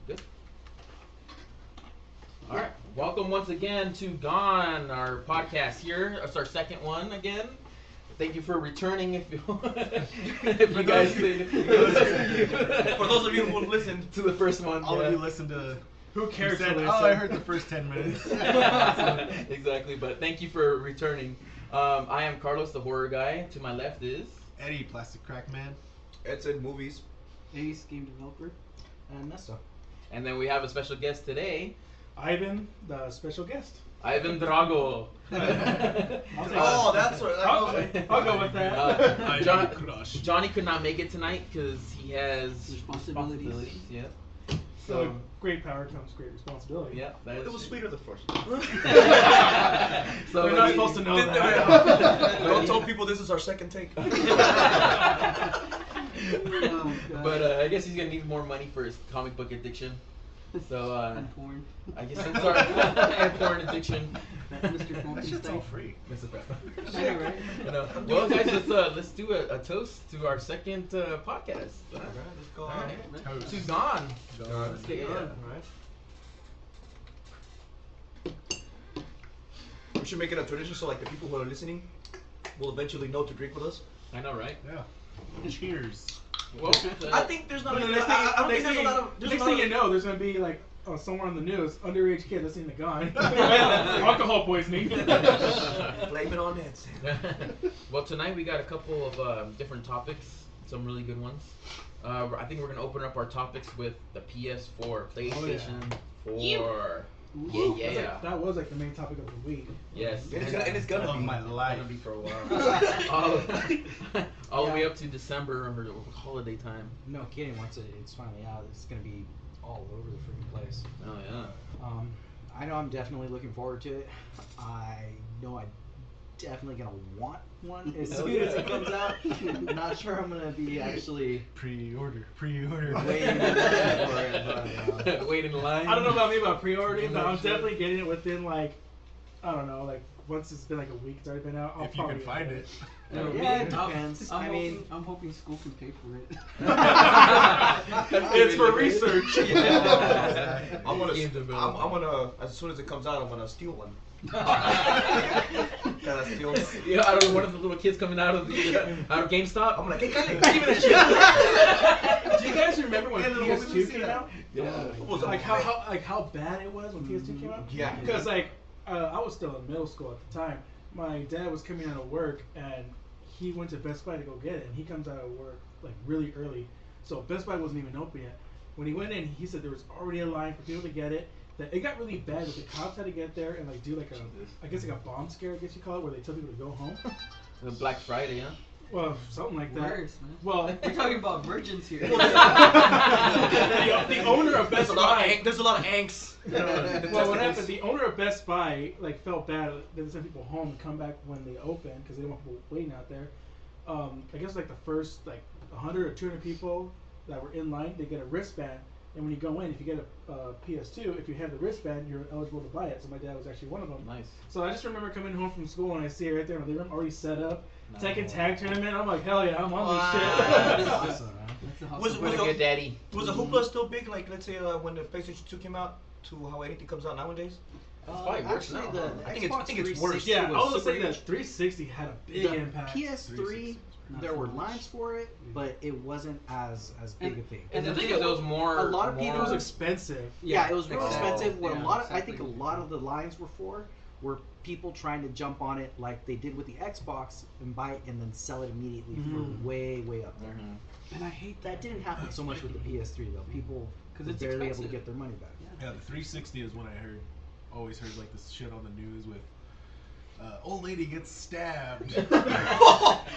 Good. All right. Welcome once again to Gone, our podcast here. It's our second one again. Thank you for returning. If you, if you guys, for those of you who listened to the first one, all of you listened to. Who cares? Said, I heard the first 10 minutes. Exactly, but thank you for returning. I am Carlos, the horror guy. To my left is Eddie, Plastic Crack Man. Edson Movies. Ace, game developer, and Nesta. and then we have a special guest today, Ivan, the special guest. Ivan Drago. Oh, that's what. I'll go with that. Johnny could not make it tonight because he has Responsibilities. Yeah. So, So with great power comes great responsibility. yeah, that is It was true. sweeter the first. So We're not supposed to know that. Don't tell people this is our second take. But I guess he's gonna need more money for his comic book addiction. So And porn. I guess I'm sorry. And porn addiction. Mr. That shit's all Frankenstein. free. I know, right? You know. Well, guys, let's do a toast to our second podcast. Alright, let's go. All right. Toast. To Gone. Let's get going. Alright. We should make it a tradition so like the people who are listening will eventually know to drink with us. I know, right? Yeah. Cheers. Well, I think there's not. The I next don't think there's a lot of. next thing you know, there's gonna be like somewhere on the news, underage kid listening to Gone, alcohol poisoning. Blame it on Nancy. well, tonight we got a couple of different topics, some really good ones. I think we're gonna open up our topics with the PS4, PlayStation 4. Yeah. That was like the main topic of the week. Yes. And it's gonna Of be. my life. Gonna be for a while. all the way up to December or holiday time. No kidding. Once it's finally out, it's gonna be all over the freaking place. Oh yeah. I know I'm definitely looking forward to it. I know I'm definitely gonna want one as soon as it comes out. Not sure I'm gonna be actually Pre-order. waiting for it. But, Wait in line. I don't know about me about pre-ordering, but I'm Sure. definitely getting it within like, I don't know, like once it's been like a week, it's already been out. I'll If you can probably find it. yeah, it depends. I mean, I'm hoping school can pay for it. it's for research. I'm gonna, Game development. I'm gonna, as soon as it comes out, I'm gonna steal one. Gotta steal. Yeah, out of one of the little kids coming out of GameStop. I'm like, hey, give me that shit. Do you guys remember when Yeah, the movie PS2 we came see out? Yeah. What was Like it? how bad it was when PS2 came out? Yeah. Because like I was still in middle school at the time. My dad was coming out of work and he went to Best Buy to go get it. And he comes out of work like really early, so Best Buy wasn't even open yet. When he went in, he said there was already a line for people to get it. That it got really bad that the cops had to get there and like do like I guess like a bomb scare, I guess you call it, where they tell people to go home. The Black Friday, huh? Well, something like that. Worse, man. Well, We're talking about virgins here. the owner of Best Buy. There's a lot of angst. Well, what happened? The owner of Best Buy like felt bad. They sent people home and come back when they open because they didn't want people waiting out there. I guess like the first like 100 or 200 people that were in line, they get a wristband. And when you go in, if you get a PS2, if you have the wristband, you're eligible to buy it. So my dad was actually one of them. Nice. So I just remember coming home from school and I see it right there in the living room already set up. Tekken Tag Tournament. I'm like, hell yeah, I'm on this shit. that's awesome, man. That's the Was- What a good daddy. Was the hoopla still big? Like, let's say when the PlayStation 2 came out, to how anything comes out nowadays? It's probably worse Actually, now, the huh? I think Xbox it's worse. 360 Yeah, I was super saying that huge. 360 had a big The impact. PS3, there so were much. lines for it, but it wasn't as big a thing. And the the thing thing is, it was more. a lot of people- It was expensive. Yeah, it was real Oh. expensive. What Yeah, a lot of, I think a exactly. lot of the lines were for were people trying to jump on it like they did with the Xbox and buy it and then sell it immediately Mhm. for way up there. Mhm. And I hate That didn't happen so much with the PS3 though. People 'Cause were it's barely able to expensive. get their money back. Yeah, the 360 is when I always heard like this shit on the news with old lady gets stabbed.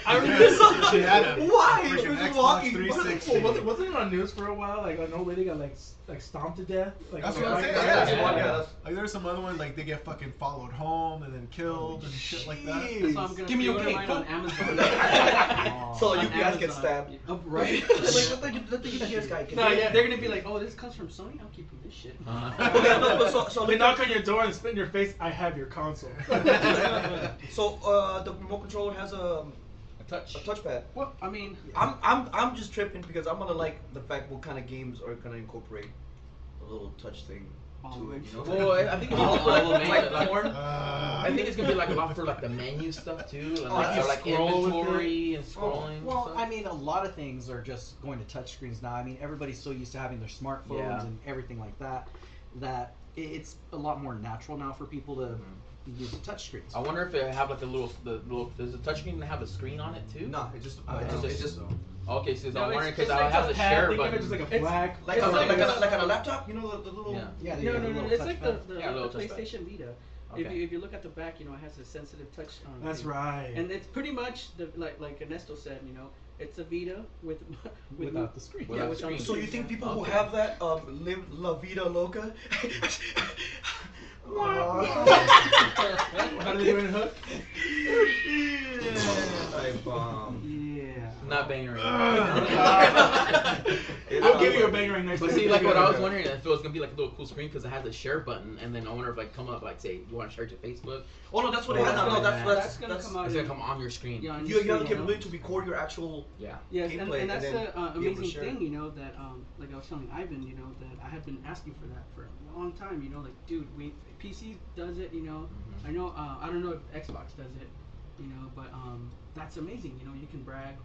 I remember this. She had a Why? freaking She was Xbox walking. 360. Wasn't it on news for a while? Like an old lady got like stomped to death. Like That's on what a I'm bike. saying. Yeah, Yeah, yeah, yeah. yeah. Like there's some other ones like they get fucking followed home and then killed and shit like that. That's why I'm gonna Give me your pre-order cake, mine on fool. Amazon. So On you guys get Amazon. stabbed. Oh, right? Like, let the UPS guy get No, yeah. They're gonna be like, oh, this comes from Sony. I'm keeping this shit. Okay, no, so They knock on your door and spit in your face. I have your console. So the remote controller has a touchpad. Well, I mean, I'm just tripping because I'm gonna like the fact what kind of games are gonna incorporate a little touch thing All to it, in. you know? Well, I think it's All gonna be in. like porn. Uh, I think it's gonna be like a lot for like the menu stuff too, and like, you or, like scroll with inventory and scrolling. Well, and stuff. I mean, a lot of things are just going to touchscreens now. I mean, everybody's so used to having their smartphones Yeah. and everything like that that it's a lot more natural now for people to use the touchscreens. I wonder if it have like a little, does the touchscreen have a screen on it too? No, it's just, I don't it's think just, so. Okay, so No, I'm wondering it's because like I have a the pad, share think of button. it just like a It's black. like, It's on, like like, a- on a laptop, you know, the little. Yeah. Yeah, they No, got no, a no, little it's like the, touchpad. the, Yeah, a little the touchpad. PlayStation Vita. Okay. If you look at the back, it has a sensitive touch. That's thing. right. And it's pretty much like Ernesto said, it's a Vita with Without the screen. Without the without screen. So you think people who Okay. have that live La Vida Loca? How do they do it in Hook? I bomb. Yeah. Not banging right I'll give you a bang right next But to see, it. like what I was wondering, if it was gonna be like a little cool screen because it has a share button, and then I wonder if like come up like say you want to share to Facebook, Oh no, that's what Oh, it has. that's No, gonna- that's gonna come out. it's gonna come on your screen. Yeah, on You your have the screen, capability to record your actual. Yeah. Yes, gameplay and that's and then the be able to amazing share thing, it. that like I was telling Ivan, that I have been asking for that for a long time, like dude, PC does it, I know, I don't know if Xbox does it, but that's amazing, you can brag,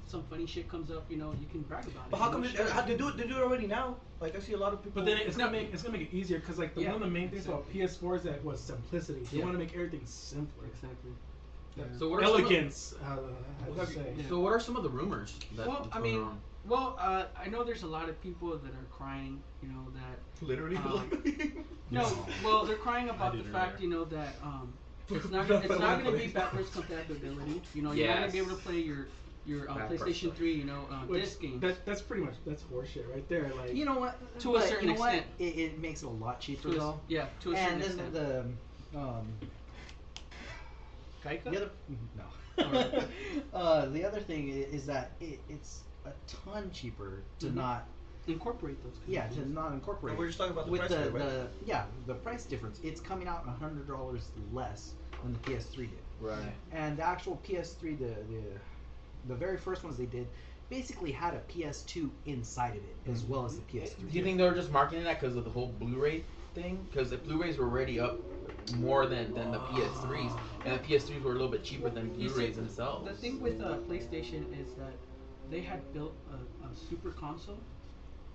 some funny shit comes up, you can brag about it. But how come they do it? They do it already now. Like I see a lot of people. But then it's gonna make it easier because like Yeah, one of the main things about PS4 is that was simplicity. They Yeah. want to make everything simpler. Exactly. So what are some of- Elegance. How Well, to say? Yeah. So what are some of the rumors that Well, that's I going mean, on? I know there's a lot of people that are crying, that literally. no, well, they're crying about I the did fact, earlier. that it's not gonna be backwards compatibility. You're not gonna be able to play your Backwards PlayStation 3, Which, disc games. that's pretty much horseshit right there. Like You know what? To a But certain you know what? extent. It makes it a lot cheaper to a, though. yeah, to a certain And then extent. the Kaika? the other no. The other thing is that it's a ton cheaper to Mhm. not Incorporate those. yeah to not incorporate. And we're just talking about the with price the, of it, right? the price difference. It's coming out $100 less than the PS3 did. Right. And the actual PS3, the very first ones they did, basically had a PS2 inside of it as well as the PS3. Do you think they were just marketing that because of the whole Blu-ray thing? Because the Blu-rays were already up more than the PS3s, and the PS3s were a little bit cheaper than You see, Blu-rays themselves. The thing with PlayStation is that they had built a super console,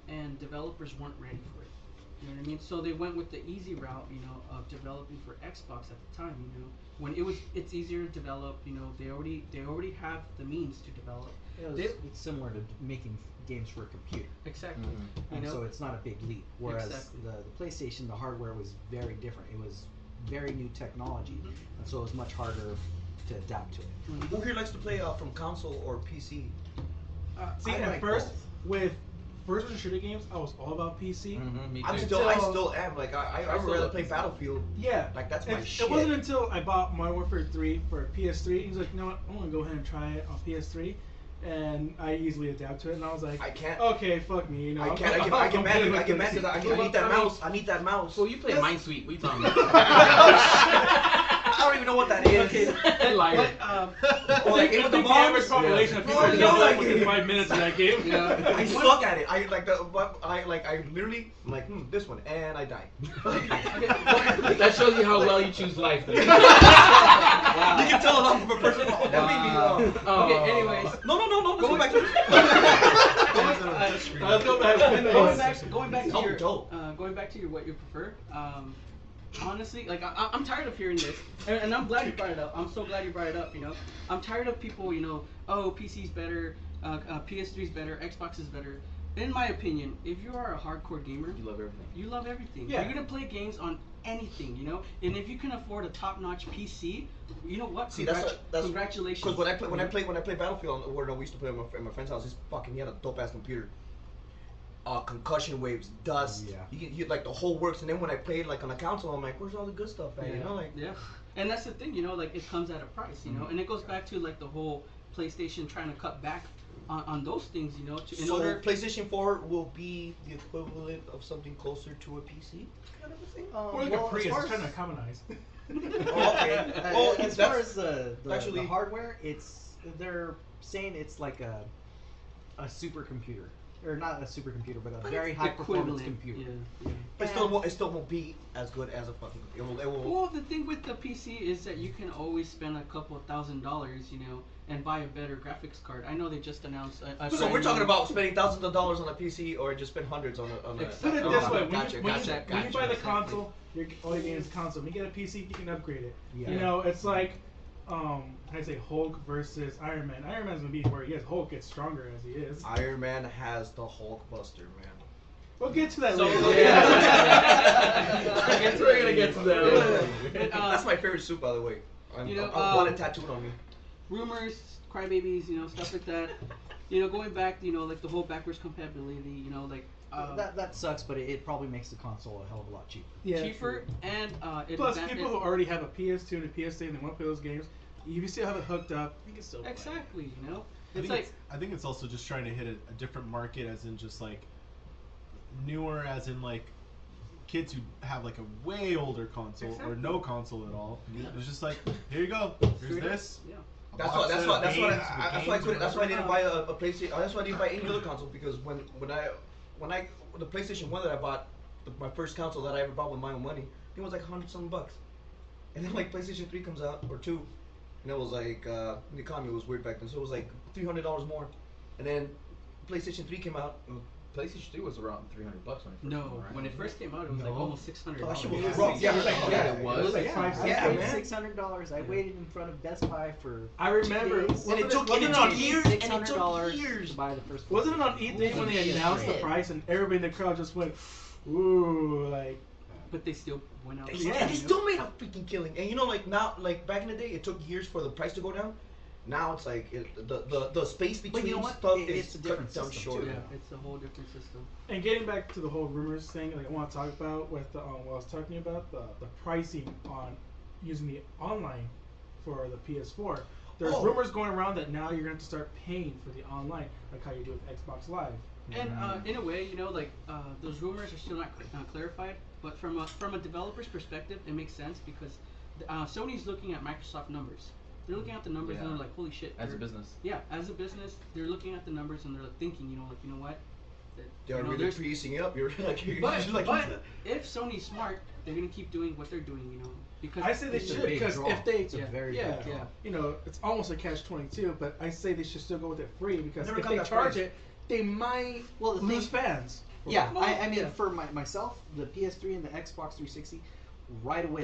and developers weren't ready for it. You know what I mean? So they went with the easy route, of developing for Xbox at the time. When it's easier to develop. They already have the means to develop. It's similar to making games for a computer. Exactly. Mhm. And so it's not a big leap. Whereas Exactly. the PlayStation, the hardware was very different. It was very new technology, Mhm. and so it was much harder to adapt to it. Who here likes to play from console or PC? see, I at like first both. with first-person shooter games, I was all about PC. Mhm, me I too. still am. Like I I would still rather love play PC. Battlefield. Yeah, Like that's my shit. It wasn't until I bought Modern Warfare 3 for PS3. He was like, you know what? I'm gonna go ahead and try it on PS3, and I easily adapt to it. And I was like, I can't. Okay, fuck me. I can't. I get mad. I get mad because I need that mouse. I need that mouse. So you play Minesweeper? What are you talking about? I don't even know what that is. Liar. Or like Game I of the think the average Bombs. population of Yeah. people Oh, that no, know like- within 5 minutes of that game. Yeah. I suck at it. I literally I'm like this one and I die. That shows you how well you choose life. You can tell a lot from a person. Oh, that made me. Okay. Anyways, No. Let's go back to Let's go back. going back to Oh, your dope. going back to your what you prefer. Honestly, like I'm tired of hearing this, and I'm glad you brought it up. I'm so glad you brought it up. I'm tired of people. Oh, PC's better, PS3's better, Xbox is better. In my opinion, if you are a hardcore gamer, You love everything. you love everything. Yeah. You're gonna play games on anything, And if you can afford a top-notch PC, you know what? See, that's Congratulations. Because when I play Battlefield, where we used to play at my friend's house, he had a dope ass computer. Concussion waves, dust, Yeah. you like the whole works. And then when I played like on a console, I'm like, where's all the good stuff at? Yeah, and that's the thing, like it comes at a price, and it goes back to like the whole PlayStation trying to cut back on those things, in So order. PlayStation 4 will be the equivalent of something closer to a PC kind of a thing. Or like a Well, Prius, as far it's trying to as- commonize. Oh, okay. Well, as that's- far as the actually- hardware, they're saying it's like a supercomputer. or not a supercomputer, but a But very it's high performance Equivalent, computer. Yeah. But it still won't be as good as a fucking. It will. Well, the thing with the PC is that you can always spend a couple $1,000s, you know, and buy a better graphics card. I know they just announced. So we're talking about spending thousands of dollars on a PC, or just spend hundreds on a. Put it this way: when Gotcha, you buy the exactly. console, all your games console. When you get a PC, you can upgrade it. Yeah. You know, it's like, I say Hulk versus Iron Man. Iron Man's gonna be where he is. Hulk gets stronger as he is. Iron Man has the Hulk Buster, man. We'll get to that So- later. We're gonna get to that. That's my favorite suit, by the way. I want it tattooed on me. Rumors, crybabies, you know, stuff like that. You know, going back, you know, like the whole backwards compatibility, you know, like That sucks, but it probably makes the console a hell of a lot cheaper. Yeah, cheaper true. and Plus, people who already have a PS2 and a PS3 and they want to play those games, if you still have it hooked up, you can still play. exactly, you know, I think it's also just trying to hit a different market, as in just like newer, as in like kids who have like a way older console or Exactly. no console at all. It's just like, here you go, here's this. Yeah. That's why I didn't buy a PlayStation. That's why I didn't buy any other console, because when the PlayStation 1 that I bought, my first console that I ever bought with my own money, it was like $100-something bucks. And then like PlayStation 3 comes out, or 2, and it was like the economy was weird back then, so it was like $300 more. And then PlayStation 3 came out. PlayStation 3 was around $300 when it first came No, out, right? when it first came out, it was like almost $600. Oh, that shit was Yeah. rough. Yeah, it was. like Yeah, five, I six yeah, paid man. $600. I waited in front of Best Buy for. I remember. 2 days. And it took years. $600 to buy the first. Wasn't it on E3 when they announced the price and everybody in the crowd just went, ooh, like. But they still went out. And Yeah, they still made a freaking killing. And you know, like now, like back in the day, it took years for the price to go down. Now it's like the space between you know what? stuff It's is a different cut down system, short. too. Yeah, it's a whole different system. And getting back to the whole rumors thing, like I want to talk about with the, what I was talking about, the pricing on using the online for the PS4. There's rumors going around that now you're going to have to start paying for the online, like how you do with Xbox Live. And in a way, you know, like those rumors are still not clarified. But from a developer's perspective, it makes sense because Sony's looking at Microsoft numbers. They're looking at the numbers and they're like, holy shit. As a business. Yeah, as a business, they're looking at the numbers and they're like thinking, you know, like, you know what? They're you know, really there's- greasing it up. You're like, you're But, like but if Sony's smart, they're gonna keep doing what they're doing, you know, because I say they It's a should, big because draw. if they, It's a very yeah, big draw. you know, it's almost a catch-22, but I say they should still go with it free, because Never if got they that charge price. it, they might Well, the lose thing- fans. Yeah, Well, I mean, yeah. for myself, the PS3 and the Xbox 360, right away,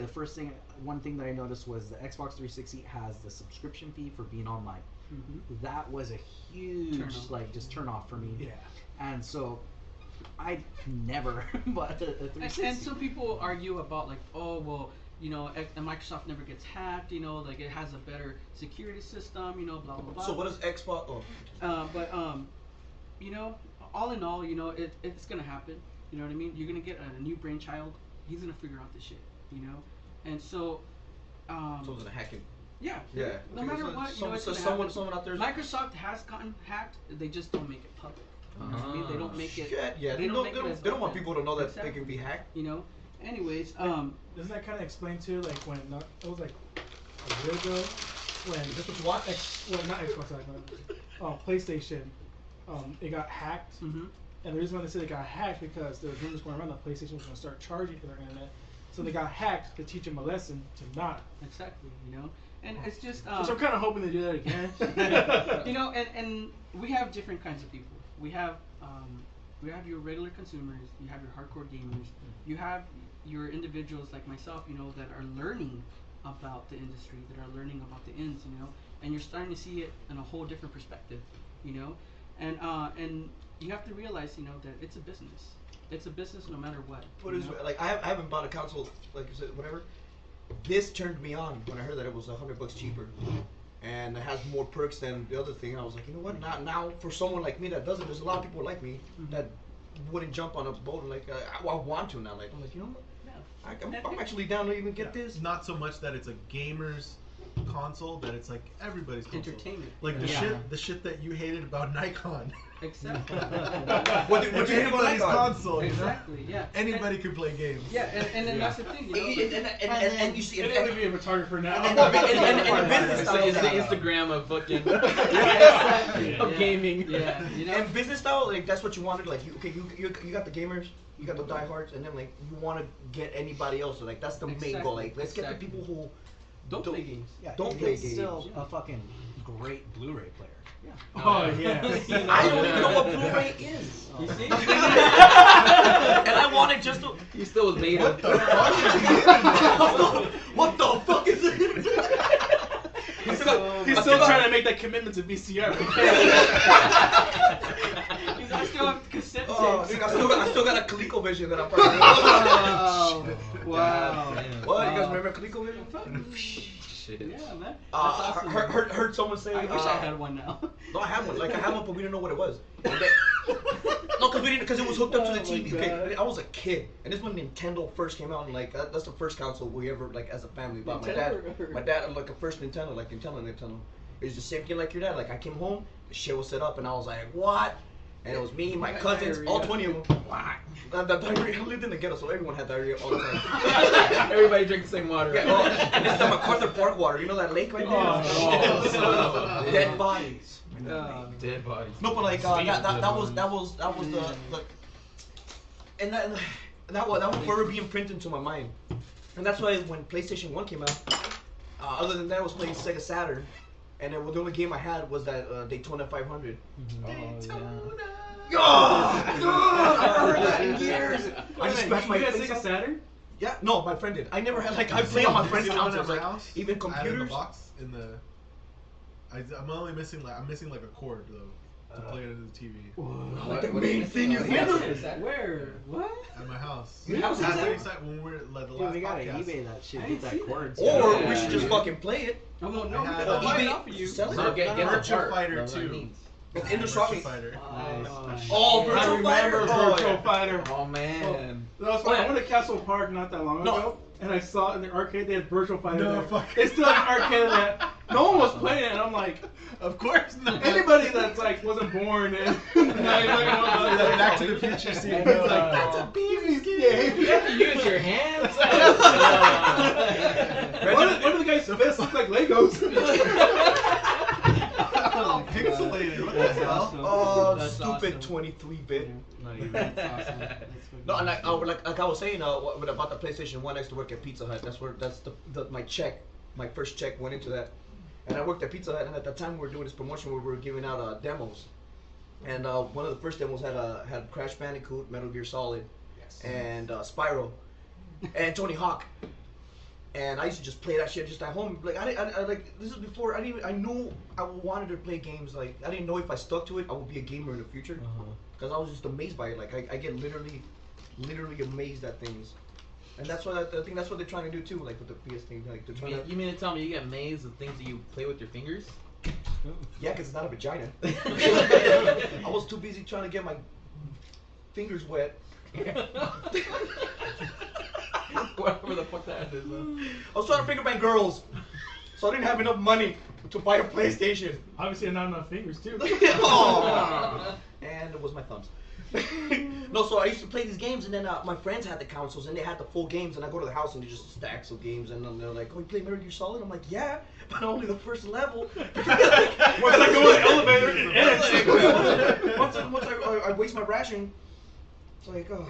one thing that I noticed was the Xbox 360 has the subscription fee for being online. Mhm. That was a huge, Turn off. like, just turn off for me. Yeah. And so, I never bought a 360. And some people argue about like, oh well, you know, Microsoft never gets hacked, you know, like it has a better security system, you know, blah blah blah. So what does Xbox? Oh, But you know, all in all, you know, it's gonna happen. You know what I mean? You're gonna get a new brainchild. He's gonna figure out this shit. You know, and so. someone's gonna hack it. Yeah. Yeah. No matter what, you know, it's gonna someone happen. out there. Microsoft has gotten hacked. They just don't make it public. You know what I mean? They don't make it. Shit, yeah. They don't make it as they don't want open. people to know that they Exactly. can be hacked. You know. Anyways, Doesn't that kind of explain too, like when it was like a year ago when This was what? well, not Xbox Live, but PlayStation, it got hacked. mhm. And the reason why they said it got hacked because there was rumors going around that PlayStation was going to start charging for their internet. So they got hacked to teach them a lesson to not. Exactly. You know, and it's just. So I'm kind of hoping they do that again. You know, and we have different kinds of people. We have your regular consumers. You have your hardcore gamers. You have your individuals like myself, you know, that are learning about the industry, that are learning about the ins, you know, and you're starting to see it in a whole different perspective, you know, and you have to realize, you know, that it's a business. It's a business no matter what. Put you it this know? way, like I haven't bought a console, like you said, whatever. This turned me on when I heard that it was $100 cheaper, and it has more perks than the other thing. I was like, you know what? Now for someone like me that doesn't, there's a lot of people like me that wouldn't jump on a boat. Like I want to now. Like I'm like, you know what? Yeah. I'm actually down to even get this. Not so much that it's a gamer's console, that it's like everybody's console. Entertainment. Like the Yeah. shit that you hated about Nikon. Exactly. What you hit him on Anybody's console, you know? Exactly. Yeah. Anybody could play games. Yeah, and then that's the thing, you know. And you see, It and is to be a photographer now. and business It's style, the Instagram of fucking of gaming. Yeah, you know. and business style, like that's what you wanted. Like you got the gamers, you got the diehards, and then like you want to get anybody else. So, like that's the main goal. Like let's get the people who Don't play games. Yeah, Don't he's play still games. a fucking great Blu-ray player. Yeah. Oh yeah. I don't even know what Blu-ray is. You see? and I wanted just to. He still was made of. What the fuck is it? He's still trying to make that commitment to VCR. I still have cassette tapes. Oh, dude, I still got a ColecoVision that I'm probably. Wow. Wow. What? You guys remember ColecoVision? Shit. Yeah, man. That's awesome. Heard someone say. I wish I had one now. No, I had one. Like I had one, but we didn't know what it was. No, because it was hooked up to the Oh my TV. God. Okay, I was a kid, and this when Nintendo first came out, and like that's the first console we ever like as a family bought. My dad like a first Nintendo, like Nintendo. It was the same thing like your dad. Like I came home, the shit was set up, and I was like, what? And it was me, my cousins, all 20 of them. The diarrhea. I lived in the ghetto, so everyone had diarrhea all the time. Everybody drinks the same water. Yeah, and it's the MacArthur Park water. You know that lake right there? Oh. Dead bodies. Dead bodies. No, but like that was the and that will forever be imprinted into my mind, and that's why when PlayStation 1 came out, other than that, I was playing Sega Saturn, and the only game I had was that Daytona 500. I never heard that in years. I just scratched my You guys face Sega off. Saturn? Yeah, no, my friend did. I never had like I play on my friend's house consoles, like house. even I had it in the computers. box in the. I'm only missing like a cord though to play it into the TV Like the main thing you Where? What? at my house. You have Last Sega? time when we were like the Dude, last we gotta podcast. eBay that shit. I Get didn't see that that. cord. Or Yeah. we should just fucking play it. Oh, well, no, I had, I'll buy it eBay- off of you. sell it. No, get the Virtua part. Fighter That's what it 2. needs. It's I had indestructible. Fighter. Oh, I Virtual Fighter. remember Oh, Virtual yeah. Fighter. Oh man. That was funny. I went to Castle Park not that long No. ago, and I saw in the arcade they had Virtual Fighter No, there. fuck. It's still an arcade that no one was playing it, and I'm like, Of course not. anybody that's like wasn't born and Back to the Future scene. It's like, that's a baby's game. You have to use your hands. One of the guy's fists look like Legos. Pixelated. What the hell? Oh, That's stupid awesome. 23-bit. That's awesome. That's No, and like I was saying, about the PlayStation 1, I used to work at Pizza Hut. That's my first check went into that. And I worked at Pizza Hut, and at that time we were doing this promotion where we were giving out demos. And one of the first demos had Crash Bandicoot, Metal Gear Solid, and Spyro, and Tony Hawk. And I used to just play that shit just at home. Like I like this is before I knew I wanted to play games. Like I didn't know if I stuck to it, I would be a gamer in the future. Because I was just amazed by it. Like I get literally amazed at things. And that's what I think that's what they're trying to do too. Like with the PS thing, like they're trying to. You mean to tell me you get amazed at things that you play with your fingers? Yeah, because it's not a vagina. I was too busy trying to get my fingers wet. Whatever the fuck that is. I was trying to finger bang girls, so I didn't have enough money to buy a PlayStation. Obviously, not enough fingers too. Aw. And it was my thumbs. No, so I used to play these games, and then my friends had the consoles, and they had the full games, and I go to the house, and there's just stacks of games, and then they're like, "Oh, you play Metal Gear Solid?" I'm like, "Yeah, but only the first level." Once I go in the elevator, it ends. Once I waste my ration, it's like, oh,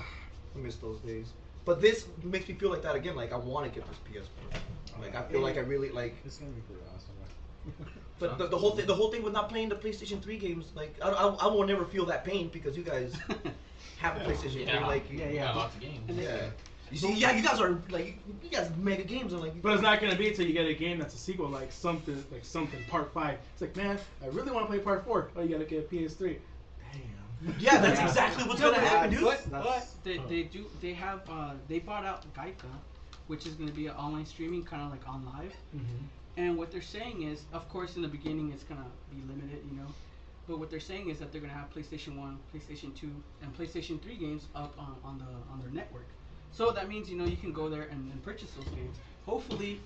I miss those days. But this makes me feel like that again. Like I want to get this PS4. Like I feel like I really like. It's gonna be pretty awesome. But the whole thing with not playing the PlayStation 3 games, like I will never feel that pain because you guys have a PlayStation 3. Like Yeah, lots of games. yeah. You see, yeah, you guys are like you guys mega games and like. But it's not gonna be until you get a game that's a sequel, like something Part 5. It's like, man, I really want to play Part 4. Oh, you gotta get a PS3. Damn. Yeah, that's exactly what's gonna happen, dude. But they bought out Gaika, which is gonna be an online streaming, kind of like on live. And what they're saying is, of course, in the beginning it's gonna be limited, you know. But what they're saying is that they're gonna have PlayStation 1, PlayStation 2, and PlayStation 3 games up on their network. So that means you can go there and purchase those games. Hopefully,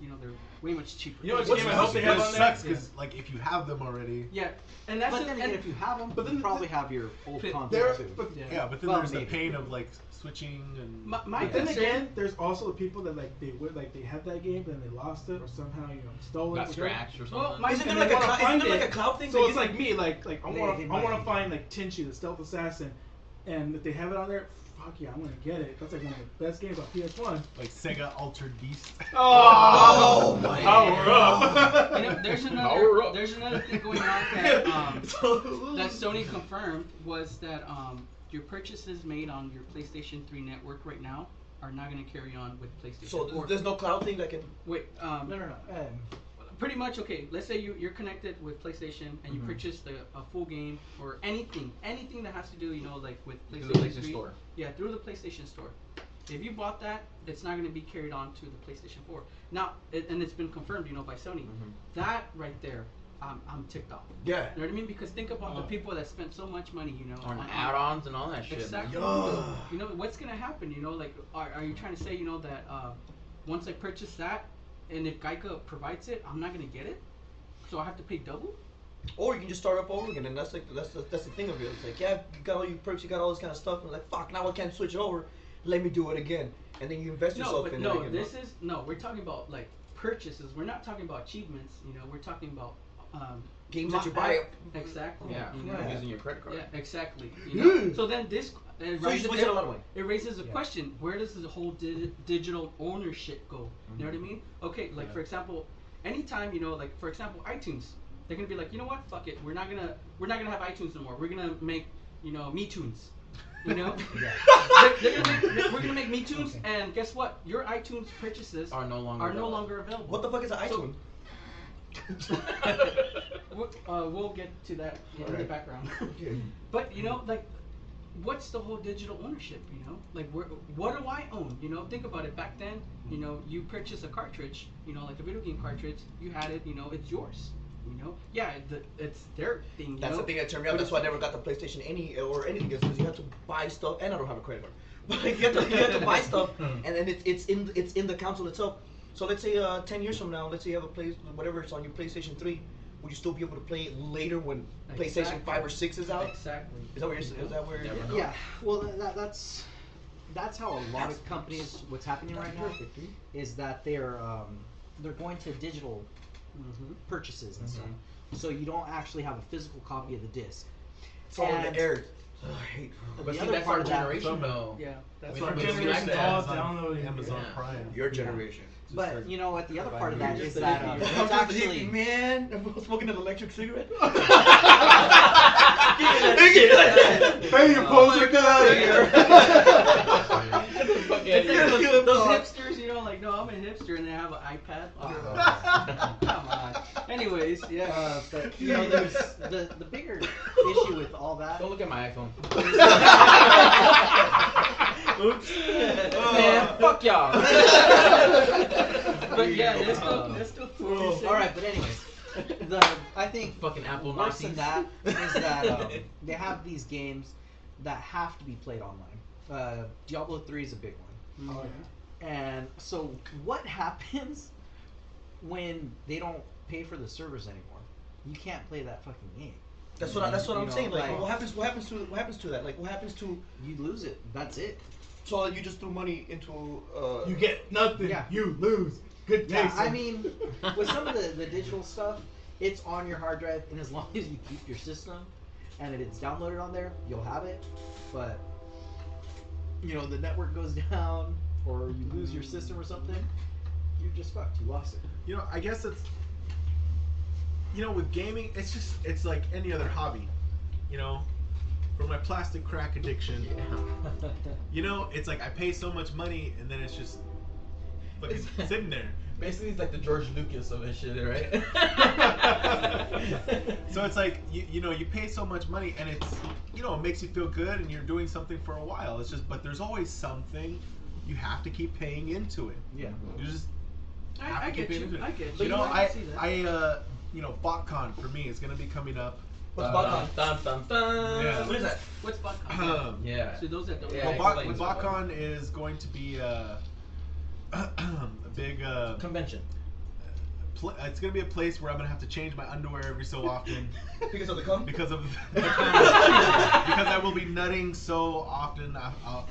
they're way much cheaper. You know what game I hope they have Which on there? sucks because like if you have them already. Yeah, and that's But then again, if you have them, but then you probably have your old there- content too. but- Yeah, but then Well, there's the maybe. pain of like switching and. my But then concern- again, there's also the people that like they had that game, then they lost it or somehow stole it. Got whatever. scratched or something. Well, my- Isn't there and like they a wanna isn't find there like it. a cloud thing? So it's like me, like I They want might to be. find like Tenchi, the stealth assassin, and if they have it on there, fuck yeah, I'm gonna get it. That's like one of the best games on PS1. Like Sega Altered Beast. Oh, my Power up! Power up. there's another thing going on that Sony confirmed was that your purchases made on your PlayStation 3 network right now are not going to carry on with PlayStation So 4. there's no cloud thing that can. Wait, No. pretty much okay. Let's say you're connected with PlayStation and you purchase a full game or anything that has to do, like with Through PlayStation the PlayStation 3. Store. Yeah, through the PlayStation Store. If you bought that, it's not going to be carried on to the PlayStation 4. Now, and it's been confirmed, by Sony. That right there, I'm ticked off. Yeah. You know what I mean? Because think about the people that spent so much money, on add-ons and all that shit. Exactly. Yeah. What's gonna happen? Like, are you trying to say, that once I purchase that, and if Geico provides it, I'm not gonna get it, so I have to pay double? Or you can just start up over again, and that's the thing of it. It's like, yeah, you got all your perks, you got all this kind of stuff, and like, fuck, now I can't switch it over. Let me do it again, and then you invest yourself in it again. We're talking about like purchases. We're not talking about achievements. We're talking about Games that you buy. Exactly. Yeah, using your credit card. Yeah, exactly. Yeah. So then this So you just wasted a lot of money. it raises a question: where does the whole digital ownership go? You know what I mean? Okay, like for example, anytime like for example, iTunes, they're gonna be like, you know what? Fuck it. We're not gonna have iTunes no more. We're gonna make MeTunes. They're we're gonna make MeTunes, and guess what? Your iTunes purchases Are no longer available. What the fuck is an iTunes? We'll get to that in the background. But like, what's the whole digital ownership? Like, what do I own? Think about it. Back then, you purchase a cartridge, like a video game cartridge. You had it. It's yours. Yeah, it's their thing. That's the thing that turned me off. That's why I never got the PlayStation anything, because you have to buy stuff, and I don't have a credit card. But you have to buy stuff, and then it's in the console itself. So let's say 10 years from now, let's say you have whatever it's on your PlayStation 3, would you still be able to play it later when PlayStation 5 or 6 is out? Exactly. Is that where you're? Is that where? Never You're know. Yeah, well, that's how a lot of companies. What's happening right now is that they're going to digital purchases and stuff. So you don't actually have a physical copy of the disc. So And the air. I hate. the But see, other that's part our of that- generation, though. Yeah, that's We Our don't what really generation like all that. downloading Amazon Yeah. Prime. Your generation. But the other part of that Just is the that hippie. it's I'm just a hippie, actually man. I'm smoking an electric cigarette. Hey, you poser, get out of here! Those hipsters, like, no, I'm a hipster, and they have an iPad. Oh, come on. Anyways, yeah. but there's the bigger issue with all that. Don't look at my iPhone. Oops. Man, fuck y'all. But yeah, it's still cool. All right, but anyways, I think Fucking Apple worse than Nazis. that is that they have these games that have to be played online. Diablo 3 is a big one. Oh, And so, what happens when they don't pay for the servers anymore? You can't play that fucking game. That's what I'm saying. Like, like- what happens to that? Like, what happens to? You lose it. That's it. So you just threw money into. You get nothing. Yeah. You lose. Good Yeah, taste. I mean, with some of the digital stuff, it's on your hard drive, and as long as you keep your system and it's downloaded on there, you'll have it. But the network goes down, or you lose your system or something, you're just fucked. You lost it. I guess it's. With gaming, it's like any other hobby. For my plastic crack addiction, it's like I pay so much money, and then it's just fucking sitting there. Basically, it's like the George Lucas of this shit, right? So it's like you pay so much money, and it's it makes you feel good, and you're doing something for a while. It's just, but there's always something you have to keep paying into it. Yeah. You just have I to keep get paying you. into it. I get you. I can see that. BotCon for me is gonna be coming up. What's BotCon? Dun, dun, dun. Yeah. What is that? What's BotCon? Yeah. So those that don't Yeah, know. Well, explain. BotCon is going to be a big Convention. it's gonna be a place where I'm gonna have to change my underwear every so often. Because of the cum? Because of because I will be nutting so often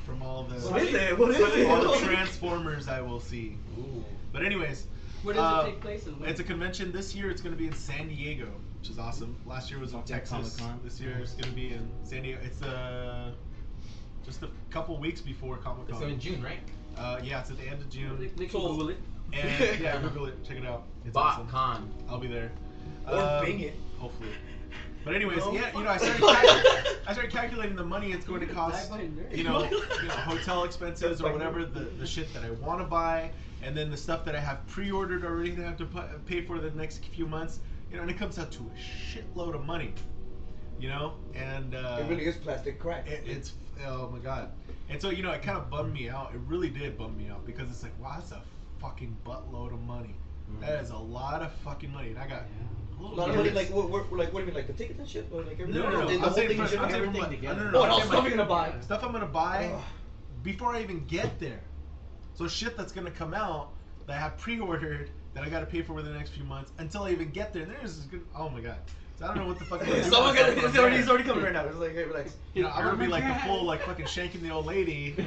from all the What is it? What is it? all the transformers I will see. Ooh. But anyways, Where does it take place? And when? it's a convention this year. It's going to be in San Diego, which is awesome. Last year was in Something Texas. Comic-Con. This year it's going to be in San Diego. It's just a couple weeks before Comic It's Con. in June, right? Yeah, it's at the end of June. They can Google it. And yeah, Google it. Check it out. It's awesome. BotCon. I'll be there. Or Bing it. Hopefully. But anyways, No. yeah, I started calculating the money it's going to cost, hotel expenses or whatever, the shit that I want to buy, and then the stuff that I have pre-ordered already that I have to pay for the next few months, and it comes out to a shitload of money, and It really is plastic crack. it's oh my god, and so it kind of bummed me out. It really did bum me out because it's like, wow, that's a fucking buttload of money. That is a lot of fucking money, and I got. A lot of money, like what do you mean, like the tickets and shit, or like everything? No. The I'm whole saying thing in for- general? I'm saying everything for my- together. no, Oh, and all I'm saying stuff my- you're gonna buy. Stuff I'm gonna buy Ugh. before I even get there. So shit that's gonna come out that I have pre-ordered that I gotta pay for within the next few months until I even get there. And there's this good. Oh my god. So I don't know what the fuck. I'm gonna do Someone with myself got when it's I'm already, there. it's already coming right now. It's like, hey, relax. I'm gonna be like the full, like fucking shanking the old lady. Oh,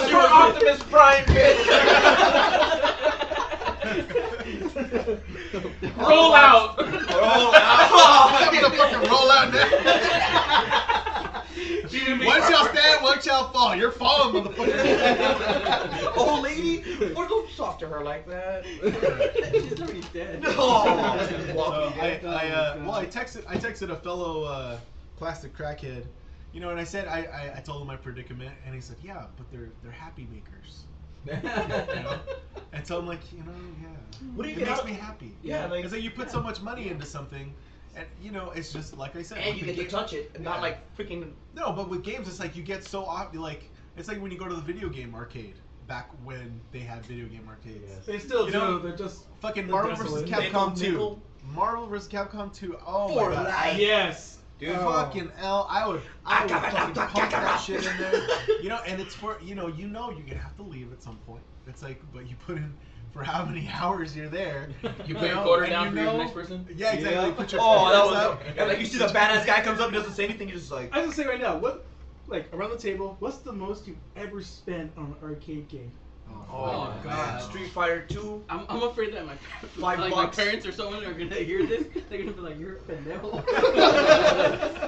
you're Optimus Prime, bitch. Roll out! Roll out. I'm gonna fucking roll out now. One shall stand, one shall fall. You're falling, motherfucker. Old lady, don't talk to her like that. She's already dead. Oh, So walking I dead. texted a fellow plastic crackhead, and I said I told him my predicament, and he said, yeah, but they're happy makers. And so I'm like, yeah. What do you it get makes out- me happy. Yeah, like It's like you put so much money into something, and it's just like I said. and you with get to the- touch it, and not like freaking. No, but with games, it's like you get so like it's like when you go to the video game arcade back when they had video game arcades. They still You know, do. They're just Fucking They're Marvel vs. desolate. Capcom 2. Nickel. Marvel vs. Capcom 2. Oh For my god. life. yes. Dude, Fucking L, I would fucking pump that shit in there. And it's for you're gonna have to leave at some point. It's like, but you put in for how many hours you're there. You put your quarter and down for your know- next person? Yeah, exactly. Yeah. You put your Oh, that quarters was up. and like you see the badass guy comes up and doesn't say anything. You're just like, I was gonna say right now, like around the table, what's the most you've ever spent on an arcade game? oh man. god, Street Fighter 2. I'm afraid that my $5. parents or someone are gonna hear this. They're gonna be like, "You're a pendejo."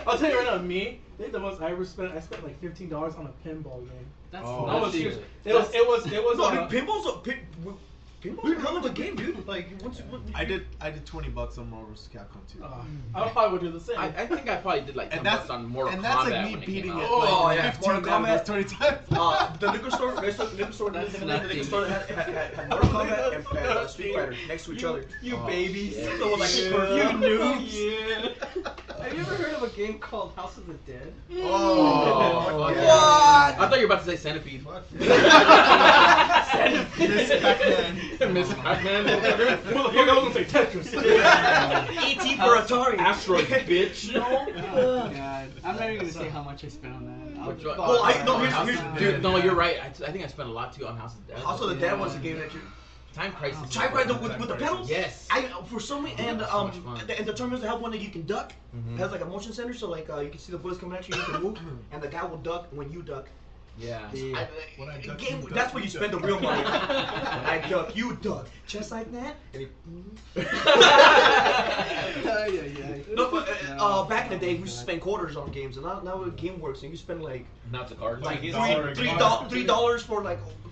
I'll tell you right now, me, I think the most I ever spent, I spent like $15 on a pinball game. That's Oh, That was nothing. serious. It was. No, dude, pinball's a hell of a game, dude. Like, I did $20 on Marvel vs. Capcom 2. I probably would do the same. I think I probably did like 10 And that's bucks on Mortal and Kombat that's like when me it beating came it out. Oh, like yeah, 15 Mortal times, Kombat. 20 times. the liquor store, That's the nothing. liquor store had Mortal Kombat and Street Fighter next to each other. You Oh, babies. shit. So it was like Yeah. perfect. You noobs. Have you ever heard of a game called House of the Dead? Oh, fuck yeah. yeah. I thought you were about to say Centipede. Miss Pac-Man. Miss Pac-Man. Well, I was gonna say Tetris. E.T. for Atari. Asteroid, bitch. Oh god. I'm not even gonna say how much I spent on that. I'll- Which one? Well, here's- Dude, no, you're right. I think I spent a lot too on House of Dead. Also, the Dead was a game that you. Time Crisis. Time Crisis with the pedals. Yes. For some reason, and so much fun. and the terminals have one that you can duck. Mhm. It has like a motion sensor, so like you can see the bullets coming at you, you can move, and the guy will duck when you duck. Yeah. When I duck, Game, you duck, that's where you you spend the duck. real money. When I duck, you duck, just like that. And he, no, but back in the day, we used to spend quarters on games, and now the game works, and you spend like Now it's a card. like $3 $3 for like. You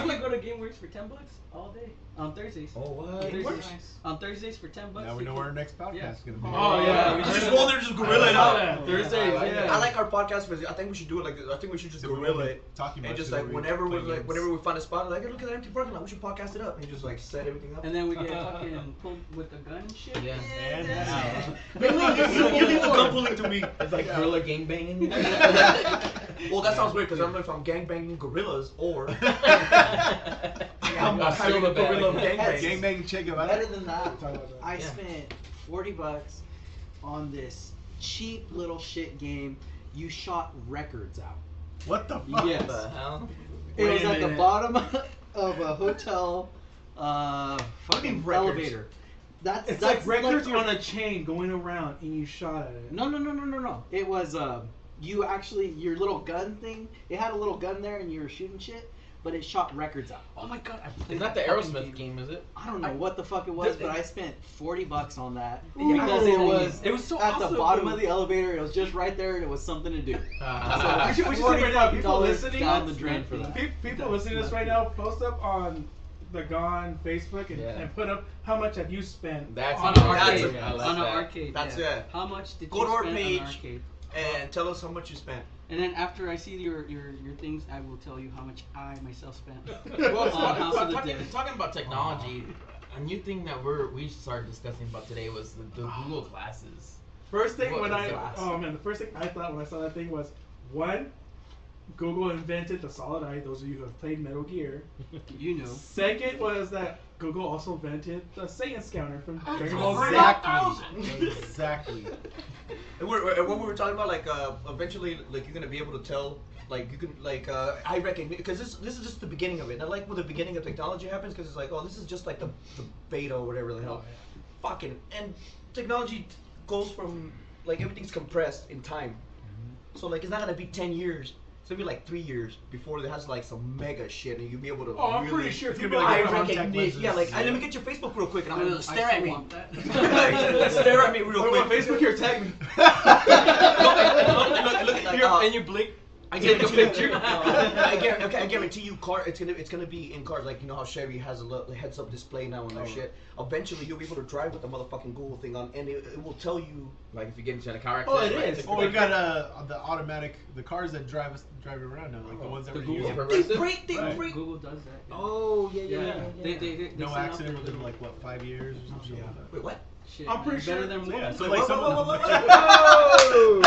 can go to GameWorks for $10 all day on Thursdays. Oh what? Thursdays. On Thursdays for $10. Now we know where our next podcast Yeah. is going to be. Oh, yeah. We just go there, just gorilla it out. Thursdays, yeah. I like our podcast, but I think we should do it like I think we should just So we gorilla won't be it. talking And about just shit like where we whenever we play games. whenever we find a spot, like hey, look at that empty parking lot, we should podcast it up, and just like set everything up. And then we get fucking pulled with a gun and shit. Yeah. And that's now. You leave the gun pulling to me. It's like gorilla gang banging. Well, that sounds weird because I don't know if I'm gangbanging gorillas or I'm Still having the a gorilla bag. gangbang. Gangbang Che Guevara. Better than that, Talk about that. I Yeah. spent $40 on this cheap little shit game. You shot records out. What the fuck? Yes. What the hell? It Wait was a at the minute. bottom of a hotel Fucking records. elevator. That's It's that's like records your- on a chain going around, and you shot at it. No. It was you actually your little gun thing. It had a little gun there, and you were shooting shit, but it shot records out. Oh my god, I played It's not the that fucking Aerosmith game, is it? I don't know what the fuck it was, The- but I spent $40 on that Ooh. because It was so at awesome, the bottom dude. of the elevator. It was just right there, and it was something to do. We should say right now, people $45 listening, down the drain for that. People listening to this right now, post up on the Gone Facebook and, Yeah. and put up how much have you spent That's on a- an arcade. that's a- I like On an that. arcade. That's yeah. it. How much did Go you to our spend on page. an arcade? And tell us how much you spent. And then after I see your things, I will tell you how much I myself spent. Well, on House of the talking, Dead. talking about technology, a new thing that we started discussing about today was the Google glasses. First thing What when is I that? the first thing I thought when I saw that thing was one, Google invented the solid eye. Those of you who have played Metal Gear. You know. Second was that Google also invented the Satan scanner from Dragon Ball Z. Exactly. And what we were talking about, like eventually, like you're gonna be able to tell, like you can, like eye recognition, because this is just the beginning of it. And I like when the beginning of technology happens, because it's like, oh, this is just like the beta or whatever the hell. Fucking and technology goes from like everything's compressed in time. So like it's not gonna be 10 years. It's gonna be like 3 years before it has like some mega shit, and you'll be able to. Oh, I'm really pretty sure it's It's gonna gonna be be like like eye contact recognition. lenses. Yeah, like let me get your Facebook real quick, and I'm I gonna stare at me. want that. Stare at me real Wait, quick. what, Facebook here, tag me. Look at Here, that. and you blink. I Take a guarantee picture. I guarantee you, it's gonna be in cars. Like you know how Chevy has a heads-up display now on their shit. Eventually, you'll be able to drive with the motherfucking Google thing on, and it will tell you. Like if you get into a car Oh, accident. it right, is. Oh, we got the automatic, the cars that drive around now, like the ones that The were Google using. Progressive? They Right. break. Google does that. Yeah. Oh yeah. They No send out accident their within little like what 5 years or something like that. Wait, what? shit. I'm pretty man. sure- Better than So, yeah, one. so like some of them.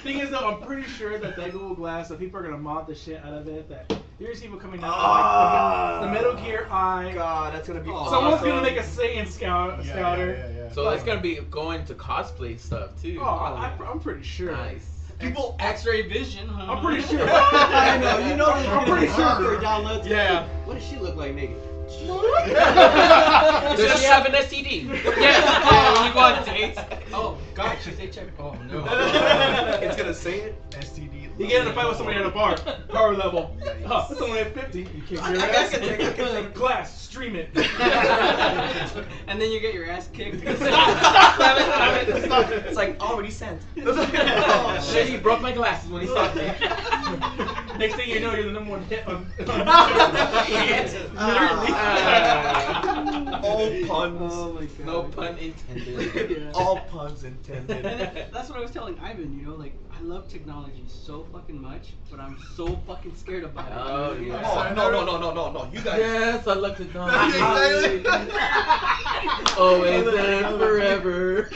Thing is though, I'm pretty sure that Google Glass, that people are gonna mod the shit out of it. That here's people coming out with like the Metal Gear Eye. God, that's gonna be. Someone's awesome. gonna make a Satan scouter. Yeah. So that's gonna be going to cosplay stuff too. Oh, I'm pretty sure. Nice. People. X-ray vision, huh? I'm pretty sure. I know, you know, I'm pretty sure. for downloads. Yeah. What does she look like naked? Does she have an STD? Yeah. When you go on dates. Oh God, she's HIV. Oh no. It's gonna say it. STD. You get in a fight with somebody at a bar. Power level. Oh, it's only at 50. You can't I your can ass. take it. Glass, stream it. And then you get your ass kicked. It's like already sent. Oh, shit, he broke my glasses when he stopped me. Next thing you know, you're the number one hit on. All puns. Oh my God. No pun intended. Yeah. All puns And intended. that's what I was telling Ivan, you know, like I love technology so fucking much, but I'm so fucking scared about it. Oh, you know? yeah. Oh, no. You guys. Yes, I love to know. Exactly. Always and forever.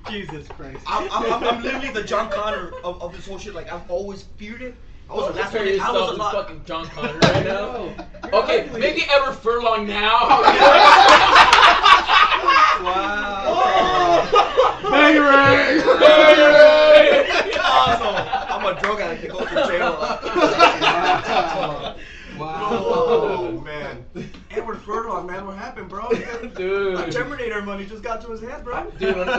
Jesus Christ. I'm literally the John Connor of this whole shit. Like I've always feared it. I was the last Compare one. I yourself was a to lot. fucking John Connor right now. Okay, maybe Edward Furlong now. Wow. Bangarang! Awesome. I'm a drug addict that goes to jail. Oh man. Edward Furlong, man, what happened, bro? Dude. Terminator money just got to his hands, bro. Dude, when I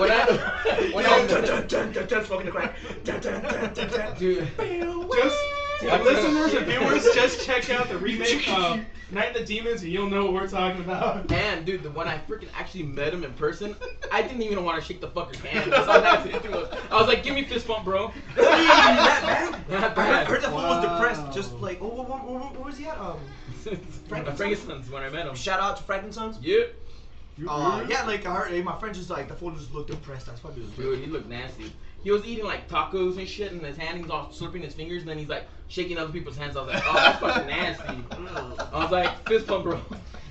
Smoking the crack. dude, Just listeners and viewers, just check out the remake of Night of the Demons, and you'll know what we're talking about. and dude, when I freaking actually met him in person, I didn't even want to shake the fucker's hand. That's how nasty this thing was. I was like, "Give me fist bump, bro." That bad? Not I bad. heard that fool was depressed. Just like, where was he at? Frankenstein's when I met him. Shout out to Frankenstein's. Yep. Yeah, like I heard, my friend just like the fool just looked depressed. That's why he was. Dude, he looked nasty. He was eating like tacos and shit, and his hand, he was all slurping his fingers, and then he's like shaking other people's hands. I was like, oh, that's fucking nasty. I was like, fist bump, bro.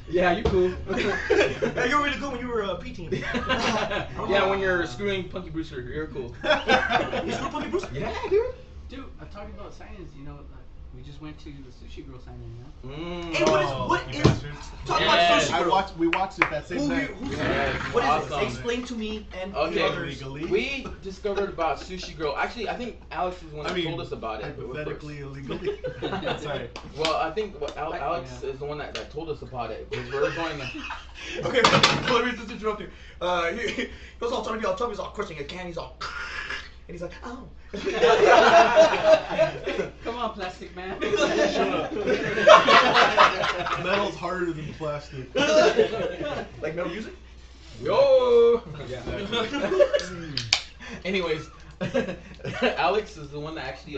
Yeah, you cool. Hey, you were really good when you were P team. Yeah, when you're screwing Punky Brewster, you're cool. You screw Punky Bruce? Yeah, dude. Dude, I'm talking about science, you know, We just went to the sushi grill signing, yeah. Hey, what is talk about Yes. sushi grill? We watched it that same night. What is Awesome. it? Explain to me and Okay. the others. Illegally. We discovered about Sushi Grill. Actually, I think Alex was the one that told us about it. Hypothetically, illegally. Sorry. Well, I think Alex is the one that told us about it because we were going. Okay, let me just interrupt you. He was all talking, he's all crushing a can, he's all, and he's like, oh. Come on, plastic man. Shut up. Metal's harder than plastic. Like metal music? Yo. Yeah. Anyways, Alex is the one that actually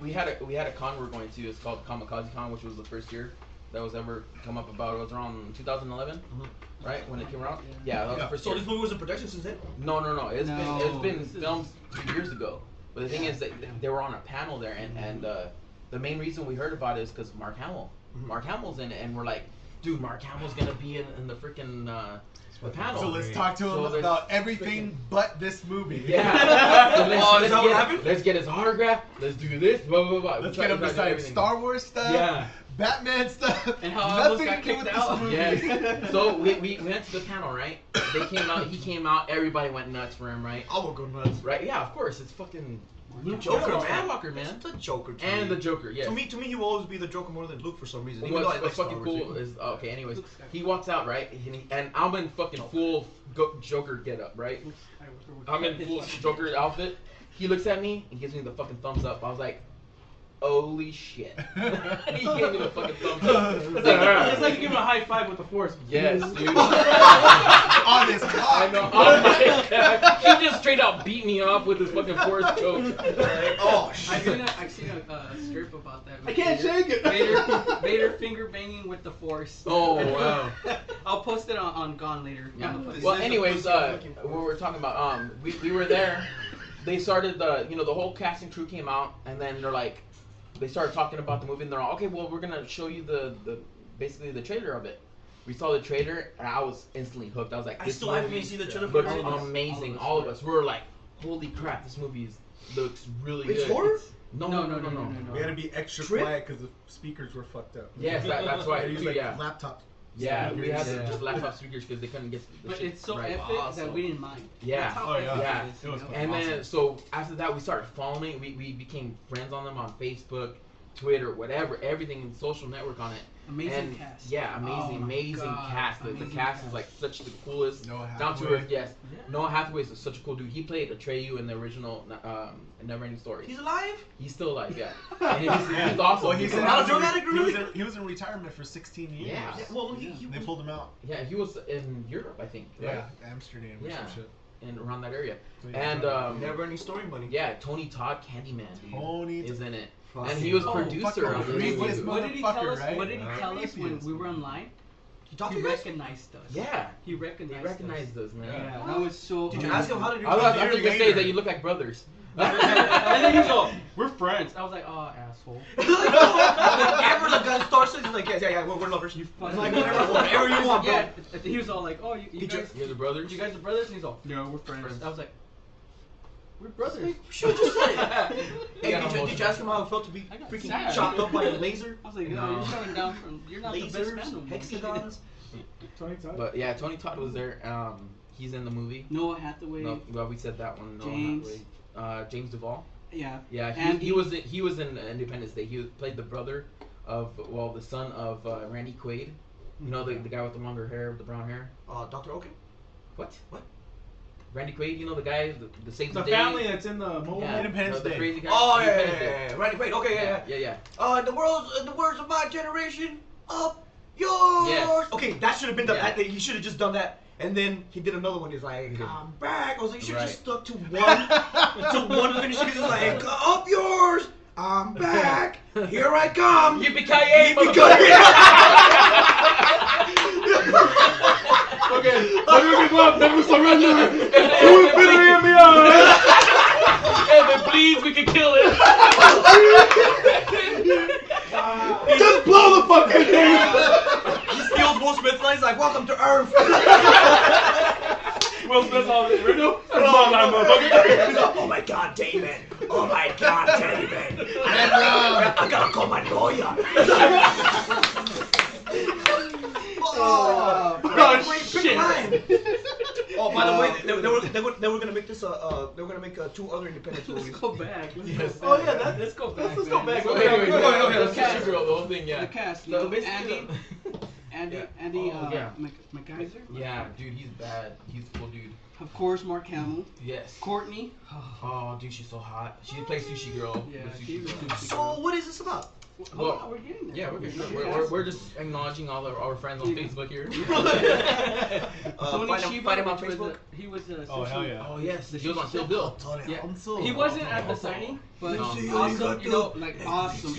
we had a con we were going to. It's called Kamikaze Con, which was the first year that was ever come up about. It was around 2011, right when it came around. Yeah, that was the first So year. this movie was in production since then? No. It's No, been this is- filmed 3 years ago. But the thing is that they were on a panel there, and the main reason we heard about it is because Mark Hamill. Mark Hamill's in it, and we're like, dude, Mark Hamill's gonna be in the freaking the panel. So let's talk to him So there's- about everything but this movie. Yeah. So Is that what happened? let's get his autograph. Let's do this. Blah blah blah. Let's get him to sign Star Wars stuff. Yeah. Batman stuff. And how I almost nothing got to do kicked with out. this movie. Yes. So we went to the panel, right? They came out. He came out. Everybody went nuts for him, right? I will go nuts. Right? Yeah, of course. It's fucking Luke Joker, Luke man. Skywalker, man. The Joker. To And me. the Joker. Yes. To me, he will always be the Joker more than Luke for some reason. Even though I What's like Star fucking Wars, cool too. is okay. Anyways, Luke Skywalker. he walks out right, and I'm in fucking full Joker get up, right? I'm in full Joker outfit. He looks at me and gives me the fucking thumbs up. I was like, holy shit. He gave me the fucking thumbs up. It's like giving a high five with the force. Yes, dude. On his I cock. know. Oh my God. He just straight out beat me up with his fucking force choke. Oh, I've shit. seen a strip about that. I can't shake it. Vader finger banging with the force. Oh wow. I'll post it on Gone later. Yeah. On the Well, Facebook. anyways, what we're talking about, we were there. They started the whole cast and crew came out, and then they're like, they started talking about the movie, and they're all, okay, well, we're gonna show you the basically the trailer of it. We saw the trailer, and I was instantly hooked. I was like, I this still haven't movie even seen the trailer for looks all of us. amazing. All of us, we were like, holy crap, this movie looks really It's good. horror? No. We had to be extra Trip? quiet because the speakers were fucked up. Yes, that's why. They used Too, like yeah. laptop. Yeah, we had speakers. just laptop speakers because they couldn't get the But shit it's so right. epic that we didn't mind. Yeah. That's how Oh, yeah. epic Yeah. it is, It was you know? And then, Awesome. so after that, we started following. We became friends on them on Facebook, Twitter, whatever, everything, social network on it. Amazing And cast. yeah, Oh my amazing God, cast. The amazing cast is like such the coolest, Noah down to Hathaway. earth. Yes, Yeah. Noah Hathaway is such a cool dude. He played Atreyu in the original Never Ending Story. He's alive? He's still alive, yeah. And he's awesome. Well, He's said not a he drug was- addict, he was really? in- He was in retirement for 16 years. Yeah. Yeah, well, he They was- pulled him out. yeah, he was in Europe, I think. Right? Yeah, Amsterdam or Yeah. some shit. And around that area. So he And was Never any story money. yeah, Tony Todd, Candyman, dude, Tony is in it. Fuck. And he was Oh, producer fucking of it. creepiest too. What did he tell motherfucker, us? right? What did he tell us when Creepiest. we were online? He talked He to you guys? recognized us. Yeah, He he recognized recognized us, man. Yeah, that was so. Did you ask him how did you I thought you were gonna say later. that you look like brothers. and then he's all, "We're friends." I was like, "Oh, asshole." Whenever the gun starts, he's like, yeah, we're lovers. You I'm fucking like, whatever you want, bro. Yeah. He was all like, "Oh, you He guys, You're the brothers. you guys are brothers?" And he's all, "No, we're friends." I was like, "We're brothers." Should just say it. Hey, Yeah, did you ask him how it felt to be I got freaking sad. chopped up by a laser? I was like, "No, No. you're coming down from. You're not the best man no Lasers, more." hexagons. Tony Todd. But yeah, Tony Todd was there. He's in the movie. Noah Hathaway. No, well, we said that one. Noah James. Hathaway. James Duvall. Yeah. Yeah, And he was in Independence Day. He played the brother of the son of Randy Quaid. You know the guy with the longer hair, with the brown hair. Dr. Oaken? What? What? Randy Quaid, you know the guy, the saves The the day. family that's in the mobile. Yeah, Independence the Day. crazy guy. Oh, yeah, Independence Day. Randy Quaid. Okay, yeah. Yeah. The words of my generation, up yours. Yes. Okay, that should have been the. Yeah. He should have just done that, and then he did another one. He's like, did. I'm back. I was like, you should have Right. just stuck to one finish. He's like, up yours. I'm back. Here I come. Yippee-ki-yay, Okay, never give up, never surrender. Who is bitter in the eye? If it bleeds, we can kill it. Just blow the fucking thing. He steals Will Smith's line. He's like, welcome to Earth. Will Smith's on the radio. Come on, now, motherfucker. He's like, oh my God, Damon. Oh Oh my God, Teddy man! I gotta call my lawyer. Shit. Oh, by the way, they were gonna make this they were gonna make 2 other independent movies. Let's go back. Yes. Oh yeah, Let's go back. Let's go back. Wait, okay, The let's cast. just girl, the whole thing, yeah. The cast. So So basically, Andy, Oh, yeah. McKaiser. yeah, dude, he's bad. He's a cool dude. Of course, Mark Hamill. Yes. Courtney. Oh, dude, she's so hot. She plays Sushi Girl. Yeah, The she Sushi was Girl. Sushi So what is this about? Hold Well, on, we're getting there. Yeah, we're good. Yeah. We're just acknowledging all our friends on Facebook here. Tony Find him Shiba, on which was Facebook. he was the Oh, hell yeah. Oh yes, The he was on Sushi Still Bill. Yeah. He wasn't at the signing, but awesome, you know, like awesome.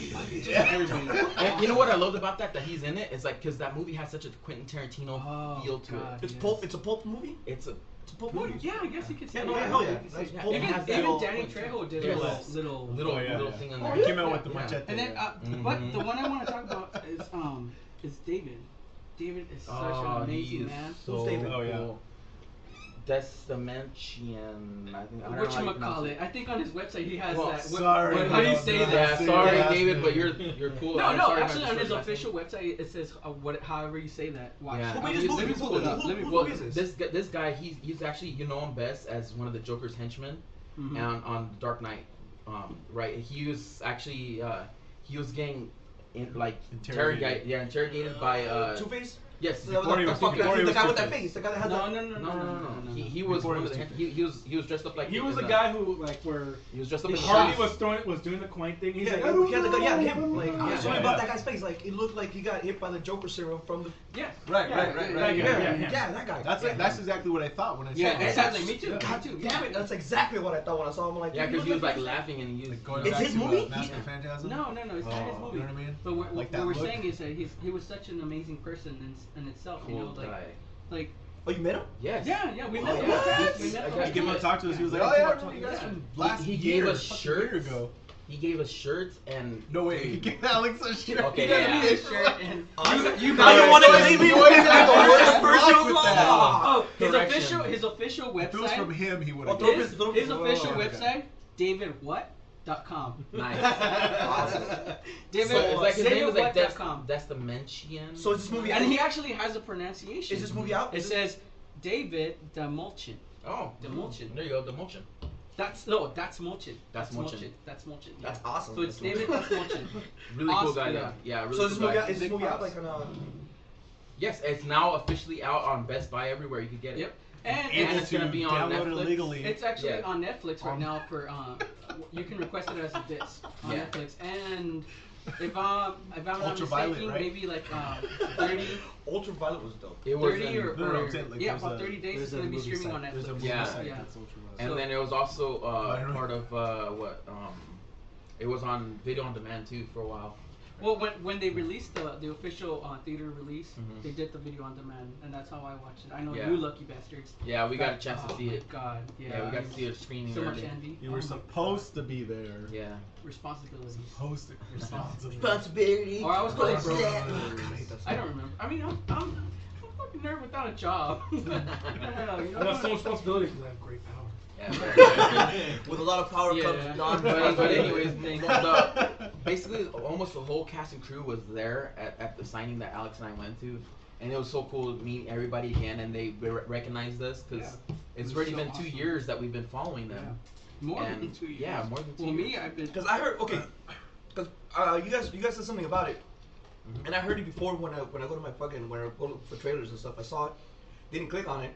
Everybody. And you know what I loved about that? That he's in it. It's like because that movie has such a Quentin Tarantino Oh, feel to God. it. It's pulp. It's a pulp movie. It's a It's a pulp Well, movie. yeah, I guess you could say Yeah, no, that. hell yeah. You could say- That's pulp. Even, It has that even little- Danny Trejo did Yes. a little. little Oh, yeah, little yeah. thing in He there. came out with the Yeah. machete. And then, but the one I want to talk about is David. David is such an amazing man. So Who's David? Oh, yeah. cool. That's the Menchian. I think. I don't know how you pronounce Whatchamacallit. I think on his website he has Well, that. sorry, How do you no, say no, that? Yeah, sorry, Yeah. David, but you're cool. No, I'm no. sorry if I Actually, on his mispronounced your official website, it says however you say that. Watch. Yeah. Who Let made me this movie? pull it up. Let me Who pull is it. this? This guy, he's actually, you know him best as one of the Joker's henchmen Mhm. on Dark Knight. Right, he was actually he was getting interrogated by Two-Face. yes. Before he was- The before he guy was with that Two-Face. face. The guy that had No, that. no. He was Before one he of the was he was dressed up like He was in the guy who like where he was dressed up in Harvey the was doing the coin thing. He's Yeah, like, he had the guy. Yeah, him. Like, Yeah, something yeah. about that guy's face. Like, it looked like he got hit by the Joker serum from the. Yeah. Right, Yeah, right, right, yeah, right. yeah. That guy. That's yeah. that's exactly what I thought when I saw Yeah, it. exactly. Me too. God Me too. damn it! That's exactly what I thought when I saw him. I'm like, Yeah, dude, because he was look like at laughing and he was Like going It's back his to, movie? Master of Phantasm? No, it's not his Oh, movie. you know what I mean? But what, Like what that we're look? saying is that he was such an amazing person in itself. You know, cool guy. like Oh, you met him? Yes. yeah, we Oh, met him. what? We met I him. got- He came up and talked to us. He was like, Yeah. "Oh yeah, I remember you guys Yeah. from last He year, gave us fucking year shirts. ago." He gave us shirts and No way, he gave Alex a shirt. Okay, He gave yeah. me a shirt and You now you want to believe me? You wanna You're the believe worst me? person Luck of with all. that. oh, Correction. his official If it was from website. him, he would Oh, have. throw His, it- throw it- his official okay. website, davidwhat.com. nice. Awesome. David, So it's like his name is like davidwhat.com. that's the Menchian. So is this movie? And he actually has a pronunciation. Is this movie out? It says David Demulchin. oh Demulchin. There you go, Demulchin. That's Mulchin. That's Mulchin. That's Mulchin. Yeah. That's awesome. So it's David Demulchin. Really cool guy Awesome, though. Yeah, really So cool this movie guy. out? Is this Big movie out props. like on? Yes, it's now officially out on Best Buy everywhere. You can get it. Yep. And And it's gonna be on download Netflix. it legally. it's actually Yeah. on Netflix right now for you can request it as a disc on Yeah. Netflix. And if I'm not Ultraviolet, mistaken, right? maybe like 30, Ultraviolet was dope. It was 30 in- or, No, I'm saying, like, yeah, there's about a- 30 days it's there's a gonna be movie streaming on site. There's a Netflix. movie Yeah. site Yeah. that's ultraviolet. and So- then it was also Right. part of it was on video on demand too for a while. Well, when they released the official theater release, Mhm. they did the video on demand, and that's how I watched it. I know Yeah. you lucky bastards. Yeah, we got a chance to Oh see my it. God, yeah. Yeah, we got to see it screening So much early. envy. You Oh were my supposed to be there. Oh Yeah. God. Responsibilities. Supposed to. Responsibility. Responsibility. Or I was going broke. That's I don't remember. I mean, I'm a fucking nerd without a job. What the hell, you know I got what? so much responsibility because I have great power. With a lot of power Yeah. comes non. but anyways, basically almost the whole cast and crew was there at the signing that Alex and I went to, and it was so cool meeting everybody again, and they recognized us because it's was already so been awesome. 2 years that we've been following them. More And- than 2 years. yeah, more than 2 Well, years. me, I've been. Because I heard because you guys said something about it, Mhm. and I heard it before when I go to my fucking when I go look for trailers and stuff. I saw it, didn't click on it,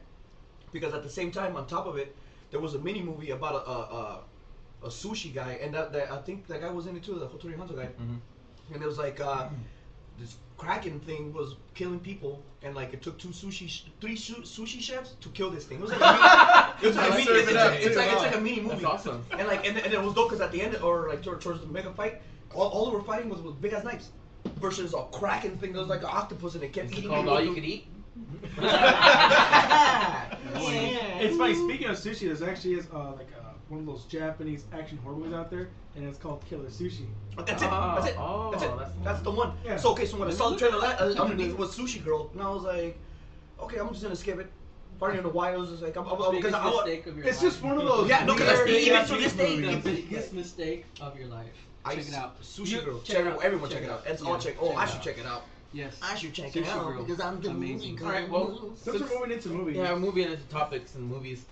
because at the same time on top of it, there was a mini movie about a sushi guy, and that I think that guy was in it too, the Hotori Hanzo guy, Mhm. and it was like this Kraken thing was killing people, and like it took three sushi chefs to kill this thing. It was like a mini, it's like a mini movie. That's awesome. And like and it was dope because at the end or like towards the mega fight, all they were fighting was with big ass knives, versus a Kraken thing that was like an octopus and it kept It's eating. called people. All You Could Eat. It's funny. Speaking of sushi, there's actually one of those Japanese action horror movies out there, and it's called Killer Sushi. But that's it. That's it. Oh, that's it. that's the That's the one. Yeah. So okay, so when I saw the trailer, Let me look underneath was Sushi Girl, and I was like, okay, I'm just gonna skip it. I don't even know why. It was just like Biggest mistake of your life. It's just one of those. Yeah, no, 'cause that's weird even to this Japanese day. The movies. biggest mistake of your life. Check it out. Sushi Girl. Check it out. Everyone check it out. It's all Yeah, check. Oh, check I it should out. check it out. Yes. I should check Sushi it out Girl. because I'm the Amazing. movie. All right, well, Since we're moving into movies. Yeah, moving into topics and movies.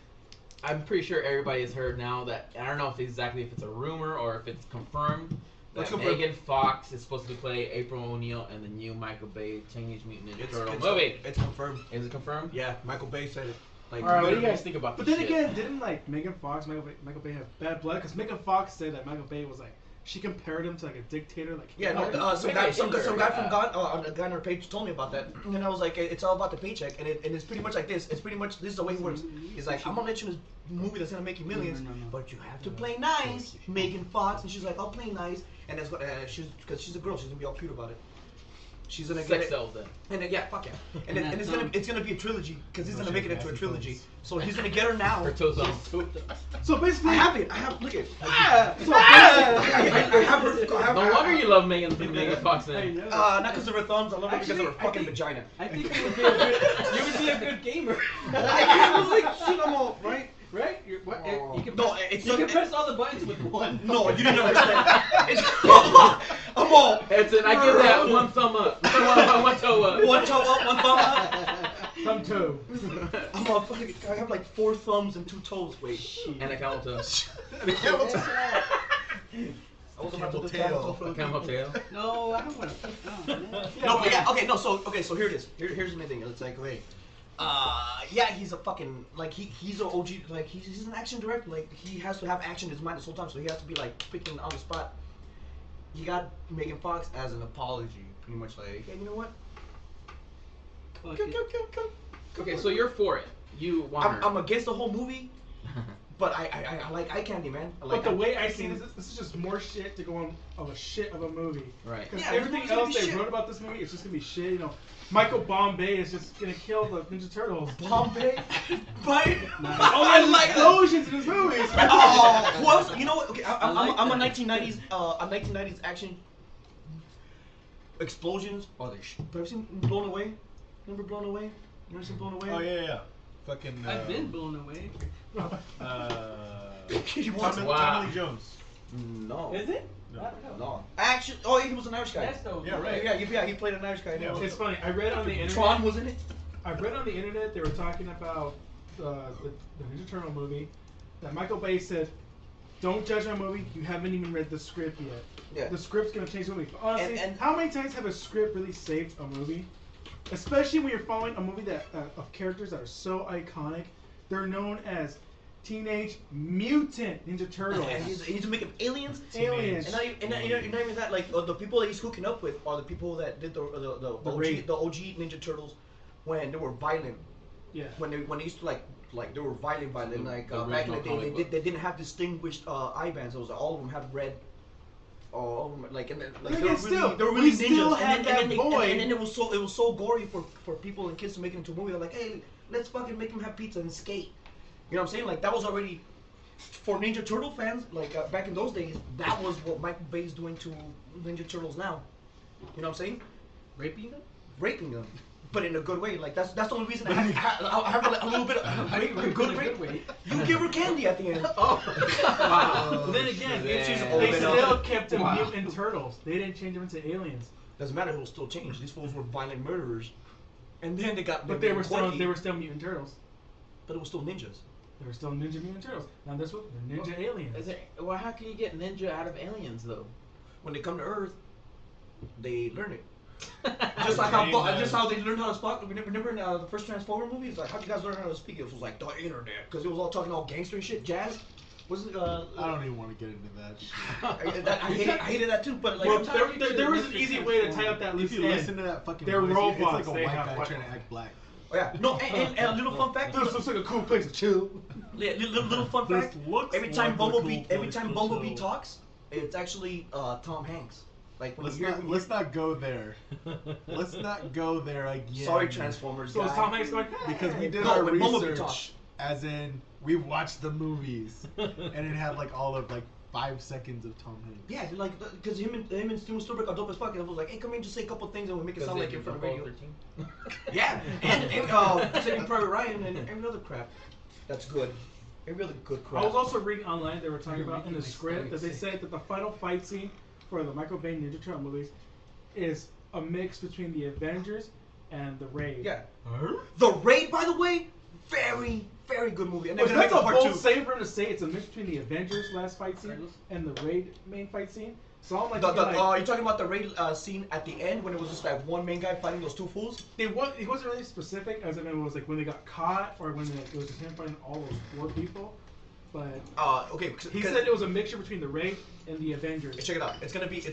I'm pretty sure everybody has heard now that I don't know if it's a rumor or if it's confirmed that Let's confirm. Megan Fox is supposed to play April O'Neil in the new Michael Bay Teenage Mutant Ninja Turtle It's movie. It's confirmed. Is it confirmed? Yeah, Michael Bay said it. Like, All right, what do you What guys think about But this then shit? again, didn't like Megan Fox, Michael Bay have bad blood? Because Megan Fox said that Michael Bay was like, she compared him to like a dictator. Like Yeah, no, some Maybe guy, I some shouldn't guy heard from that. a guy on our page told me about that, and I was like, it's all about the paycheck, and it's pretty much like this. It's pretty much this is the way it works. He's like, I'm gonna let you in this movie that's gonna make you millions, No. but you have to play nice, Megan Fox, and she's like, I'll play nice, and that's what because she's a girl, she's gonna be all cute about it. She's gonna get Sex it. sells then. And then, yeah, fuck yeah. And, And and that's, it's gonna be a trilogy because he's No, gonna make it she's into a nasty trilogy. clothes. So he's gonna get her now. Her toes on. So basically, I have it. I have look at. Ah! So I have her. I have No wonder you love Megan Fox I then. know. not because of her thumbs. I love her because of her Actually, I fucking think- vagina. I think you would be a good. You would be a good gamer. I was like, shit, I'm all right. Right? You can No, press, it's you not- can press all the buttons with one. No, you didn't understand. It's, I'm all. Edson, I give that one thumb up. One toe up. One toe up, one thumb up. Thumb toe. I'm all fucking. I have like 4 thumbs and 2 toes. Wait. And a camel toe. I wasn't Camel about to do tail. A camel tail. No, I don't want to put down, man. No, but yeah, okay, no, so here it is. Here's my thing. It's like, okay, yeah, he's a fucking like he's an OG, like he's an action director. Like he has to have action in his mind this whole time, so he has to be like picking on the spot. He got Megan Fox as an apology, pretty much like, hey, you know what? Fuck Go, it. go, go, go. Okay, so you're for it. You want her. I'm against the whole movie, but I like eye candy, man. I like But the way eye I see candy. this is just more shit to go on of a shit of a movie. Right. Because Yeah, everything it's gonna else be they shit. wrote about this movie, it's just gonna be shit. You know, Michael Bombay is just gonna kill the Ninja Turtles. Bombay, but All I those like that. explosions in his movies. Oh, who else? You know what? Okay, I'm like a that. 1990s, a 1990s action explosions. Oh, they have you seen Blown Away? Remember Blown Away? You ever seen Blown Away? Oh yeah. Fucking. I've been blown away. He wants Tommy, it. Wow. Tommy Lee Jones. No. Is it? No. I don't know. No. Actually, oh, he was an Irish guy. That's the Yeah, right. Yeah, he played an Irish guy. Yeah. It's funny. I read on the internet. Tron was in it. I read on the internet they were talking about the Ninja Turtle movie. That Michael Bay said, "Don't judge my movie. You haven't even read the script yet. Yeah. The script's gonna change the movie." But honestly, And- how many times have a script really saved a movie? Especially when you're following a movie that of characters that are so iconic. They're known as Teenage Mutant Ninja Turtles. And he's making aliens. Aliens. And not even that. Like the people that he's hooking up with are the people that did the raid. OG Ninja Turtles when they were violent. Yeah. When they used to like they were violent like The back in the original day comic book. they didn't have distinguished eye bands. It was all of them had red. All of them, like and then, like But they were again, really still, they were we really still ninjas. had And that then boy. and then it was so gory for people and kids to make it into a movie. They're like, hey, let's fucking make them have pizza and skate. You know what I'm saying? Like that was already for Ninja Turtle fans. Like back in those days, that was what Michael Bay's doing to Ninja Turtles now. You know what I'm saying? Raping them? Raping them, but in a good way. Like that's the only reason I have a little bit of a good rape. way. You give her candy at the end. Oh. Wow. Then again, Yeah. she's they old enough. still kept them Wow. mutant turtles. They didn't change them into aliens. Doesn't matter. It will still change. These fools were violent murderers, and then they got. But they were quirky, still mutant turtles. But it was still ninjas. They were still Ninja Mutant Turtles. Now this one, they're Ninja Aliens. Is it, well, how can you get ninja out of aliens though? When they come to Earth, they learn it. Just like how they learned how to speak. Remember in the first Transformer movie? It's like, how do you guys learn how to speak? It was like the internet, because it was all talking all gangster and shit. Jazz. Was it? I don't even want to get into that shit. I hated that too. But like, Well, I'm tired- there was an easy way to tie up that If loose you end. listen to that fucking They're voice, robots, it's like a they white have guy white- trying to act black. Oh, yeah. No, and a little fun fact. This looks like a cool place to chill. Yeah, little fun This fact. looks Every time like a cool Bumblebee place to talks, it's actually Tom Hanks. Like when Let's you hear, not go there. Let's not go there again. Sorry, Transformers. So is guy. Tom Hanks going? Because we did No, our when Bumblebee talks. research, as in we watched the movies, and it had like all of like 5 seconds of Tom Hanks. Yeah, like because him and Steven Spielberg are dope as fuck. And I was like, hey, come here, just say a couple things and we'll make it sound like you're from the radio. 13? Yeah, and Saving Private Ryan and every other crap. That's good. Every other good crap. I was also reading online. They were talking about in the script that they said that the final fight scene for the Michael Bay Ninja Turtle movies is a mix between the Avengers and the Raid. Yeah. The Raid, by the way, very, very good movie. And they're Well, gonna that's make a a part bold 2. statement for him to say. It's a mix between the Avengers last fight scene and the Raid main fight scene. So I'm like, You're talking about the Raid scene at the end when it was just like one main guy fighting those two fools? it wasn't really specific as if it was like when they got caught or when it was just him fighting all those 4 people. But Okay. he said it was a mixture between the Raid and the Avengers. Check it out. It's gonna be a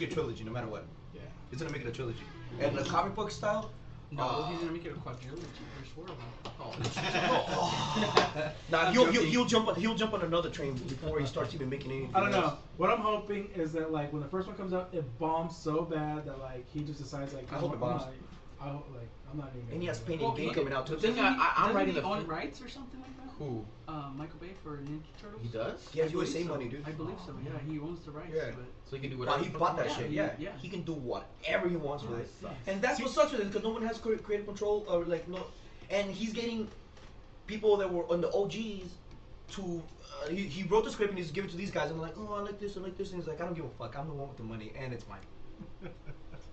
trilogy no matter what. Yeah. It's gonna make it a trilogy. And the comic book style. No, he's gonna make it a quadrilogy. There's 4 of them. Nah, he'll jump on another train before he starts even making anything. I don't know. else. What I'm hoping is that like when the first one comes out, it bombs so bad that like he just decides like I hope it bombs. I'm not even. And he has Painting Well, Game he- coming out too. the thing Doesn't I'm he writing the own film- rights or something like that? Who? Michael Bay for Ninja Turtles. He does? He has I believe USA so. money, dude. I believe so. Yeah, he owns the rights. Yeah. But So he can do Wow, whatever. he the bought fuck that he shit. wants. Yeah. yeah. He can do whatever he wants with it. Sucks. And that's what sucks with it because no one has creative control or like no. And he's getting people that were on the OGs to. He wrote the script and he's giving it to these guys and they're like, oh, I like this, and he's like, I don't give a fuck. I'm the one with the money and it's mine.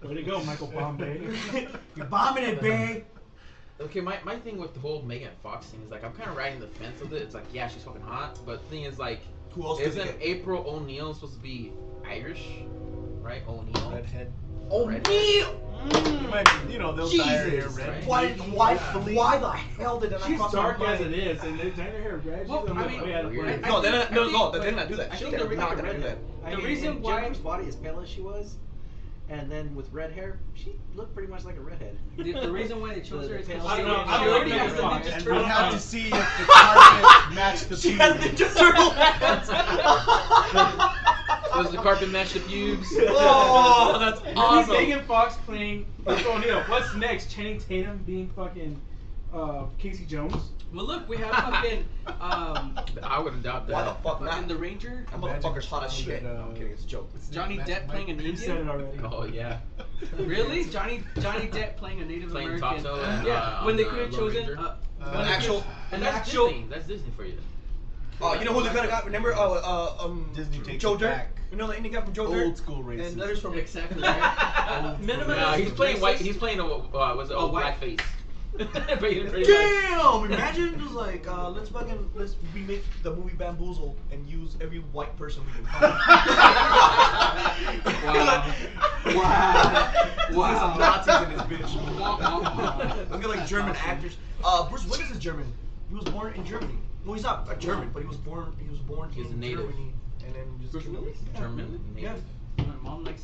Way to go, Michael Bombay. You're bombing it, babe. Okay, my thing with the whole Megan Fox thing is like I'm kind of riding the fence with it. It's like yeah, she's fucking hot, but the thing is like, Who else? could isn't it get? April O'Neil supposed to be Irish, right? O'Neil. Redhead. O'Neil. You know, they'll dye her hair Jesus. red. Why Yeah. why the hell did that not She's cross my dark as mind? it is, and they dye her hair red. Well, She's I like, mean, oh, yeah, weird. no, No, they're not. No, I no, think- they're not do that. I Shit, think they're the not reason- gonna do that. The reason why- Jennifer's body, as pale as she was, and then with red hair, she looked pretty much like a redhead. The reason why they chose her is because I she don't know. I already like has Megan the Fox. Ninja And Turtle we'll have to eyes. see if the carpet matched the She has pubes. Ninja Turtle hands. Does the carpet match the pubes? Oh, that's awesome. Megan Fox playing April O'Neil. What's next? Channing Tatum being fucking Casey Jones. Well, look, we have fucking I wouldn't doubt Why the that. fuck fucking not? the Ranger, That motherfucker's hot as Magic shit. Johnson, No, I'm kidding. It's a joke. Johnny Depp playing an You said it Indian. already. Oh yeah. Really? Johnny Depp playing a Native Playing American. Tonto and, Yeah, when on they the could have Lone chosen Ranger. when An they actual. could've- And an that's actual. Disney. That's Disney for you. Oh, you know who they could have got? Remember? Disney takes Joe it Dirt. back. You know the Indian guy from Joe Dirt? Old school racist. And letters from Exactly. Right. Minimum. Nah, he's playing white. racist. He's playing a was it A old white- blackface. But he didn't pretty much. Damn! Imagine just like let's remake the movie Bamboozle and use every white person we can find. Wow. Wow. Some Nazis in this bitch. Wah, wah, wah. Let's get like German actors. Bruce Willis is German. He was born in Germany. Well, he's not a German, but he was born. He's in a native. Germany, and then just Bruce Willis? German. Yeah. Native. My mom likes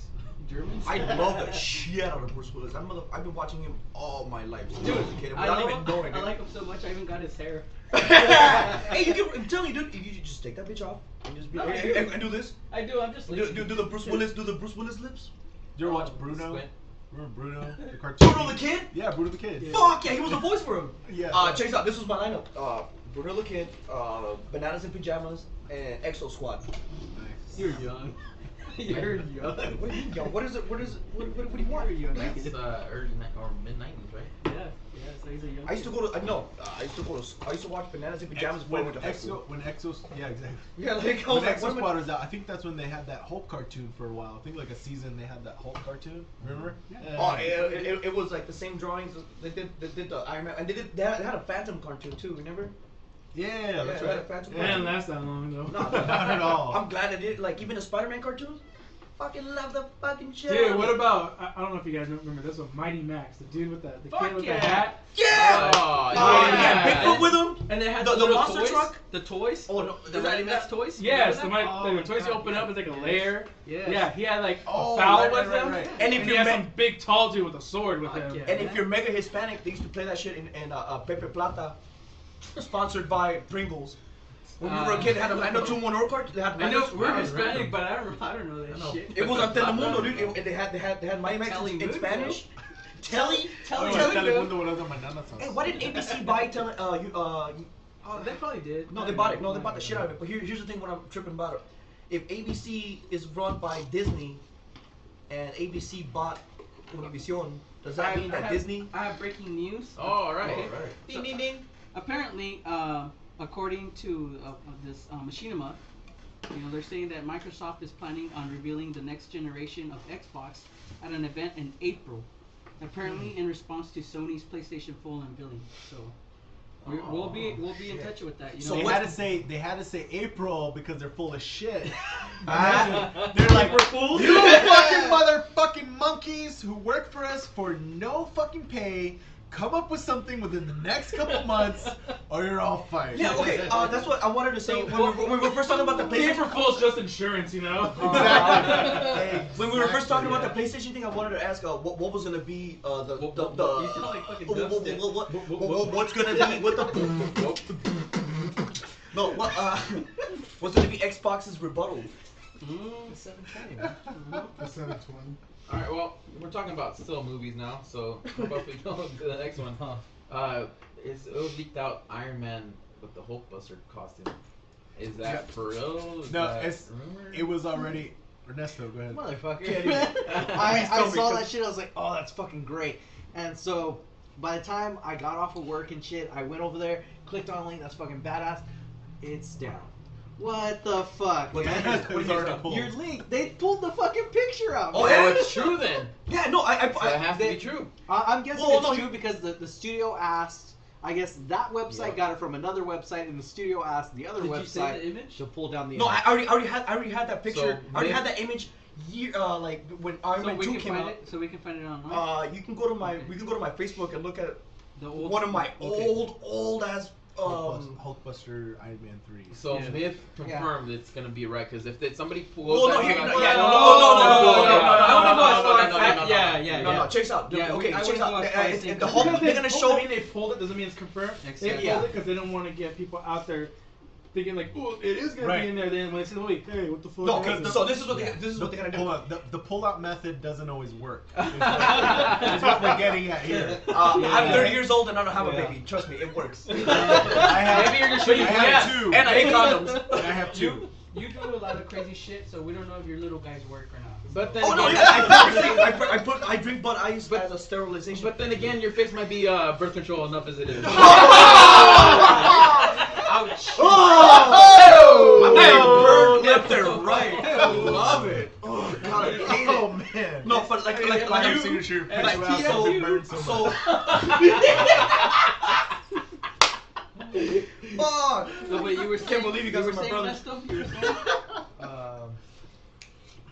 Germans. I love the shit out of Bruce Willis. I've been watching him all my life since I Dude, was a kid, I without love even him. knowing I it. like him so much. I even got his hair. Hey, I'm telling you, dude, you just take that bitch off and just be No, and do this. I do. I'm just Do lazy. the Bruce Willis lips. Did you ever watch Bruno? Squint. Remember Bruno? The cartoon? Bruno the Kid. Yeah, Bruno the Kid. Fuck yeah, he was the voice for him. Yeah. Check this out. This was my lineup. Bruno the Kid, Bananas in Pajamas, and Exo Squad. Nice. You're young. You're young. What do you mean, what is it? What do you want? You're young. That's early or mid '90s, right? Yeah. Yeah. So he's a young. I used to go to I used to watch Bananas in Pajamas before I went to high school. When Exo, yeah, exactly. Yeah, like I When was like, Exo what am I- Squad was out, I think that's when they had that Hulk cartoon for a while. I think like a season they had that Hulk cartoon. Remember? Yeah. Oh, it was like the same drawings. They did the Iron Man, and they had a Phantom cartoon too. Remember? Yeah, that's they had a right. Phantom It didn't cartoon. last that long though. No, Not at all. I'm glad they did. Like even the Spider-Man cartoons, fucking love the fucking shit. Dude, what about? I don't know if you guys remember this one, Mighty Max, the dude with the Fuck kid with yeah. the hat. Yeah! Oh, Oh, yeah. yeah, Bigfoot with him. And they had The little monster toys, truck? The toys. Oh no, The Mighty Max toys. Yes, the, Remember Mighty, the toys you God, open yeah. up, it's like a layer. Yes. Yeah, he had like Oh, a foul right, with right, him, right, right. And if he you're had ma- some big tall dude with a sword with Fuck him. yeah. And if you're mega Hispanic, they used to play that shit in Pepe Plata, sponsored by Pringles. When we were a kid, they had a Lando 2-1 card. They had I know Lando's- we're Wow, Hispanic, random. but I don't know that I know. shit. It was on Telemundo, dude. They had Mighty Max in Telemundo? Spanish. Telly. Oh, Telly. Telemundo, what other bananas are? Hey, why did ABC buy Oh, they probably did. No, they bought it. No, they bought the shit out of it. But here's the thing: what I'm tripping about it. If ABC is run by Disney, and ABC bought Univision, does that mean that Disney? I have breaking news. Oh, all right. Okay. Right. Ding, ding, ding. Apparently, according to this Machinima, they're saying that Microsoft is planning on revealing the next generation of Xbox at an event in April. Apparently, in response to Sony's PlayStation 4 unveiling. So we'll be in touch with that. So they had to say April because they're full of shit. They're like, you fucking motherfucking monkeys who work for us for no fucking pay. Come up with something within the next couple months, or you're all fired. Yeah, okay. That's what I wanted to say when we were first talking about the PlayStation. Paper full is just insurance, Exactly. When we were first talking about the PlayStation thing, I wanted to ask what was gonna be You sound like fucking Dustin. what's gonna be with the no what's gonna be Xbox's rebuttal? The 720, man. The 720. All right, well, we're talking about still movies now, so how about we go to the next one? It was leaked out Iron Man with the Hulkbuster costume. Is that for real? Is No, that rumored? it was already. Ernesto, go ahead. Motherfucker. I saw that shit, I was like, oh, that's fucking great. And so, by the time I got off of work and shit, I went over there, clicked on a link, that's fucking badass. It's down. What the fuck? What man? is it? What is it? Your link, they pulled the fucking picture out. Oh, man. yeah? Oh, it's true then. Yeah, no, So it has to be true. I'm guessing Well, it's no, true because the studio asked. I guess that website got it from another website, and the studio asked the other Did you save website the image? to pull down the No, image. I already had that picture. So, I already had that image like when Iron So Man we 2 can came find out. it. So we can find it online. You can go to my Facebook and look at The old one of my okay. old ass Hulkbuster Iron Man 3. So Yeah. Myth confirmed it's gonna be right because if somebody pulls Well, no, that here- out- no, yeah, no, check this out. Yeah, Okay, I check this wouldn't go out. as far as saying The that. Hulk, Because they're gonna show. they pulled it doesn't mean it's confirmed. They Exactly. pulled it because they don't want to get people out there thinking like, oh, it is gonna Right. be in there. Then when they say, wait, hey, what the fuck? No, is this? so this is what they're gonna do. Hold on, the pull-out method doesn't always work. Is what we're getting at here. I'm 30 years old and I don't have a Yeah. baby. Trust me, it works. I have, Maybe you're just showing I have two. And I hate condoms. And I have two. You do a lot of crazy shit, so we don't know if your little guys work or not. But then Oh no, again, I drink Bud Ice as a sterilization. but then again, your face might be birth control enough as it is. Ouch. Oh! I burned left and right. I love it. Oh god, I hate it. Oh man. No, but like My you, signature like, picture out so so- burned so much. so. Fuck. No, but you were saying, believe you guys were are my saying brothers. that stuff? You were saying?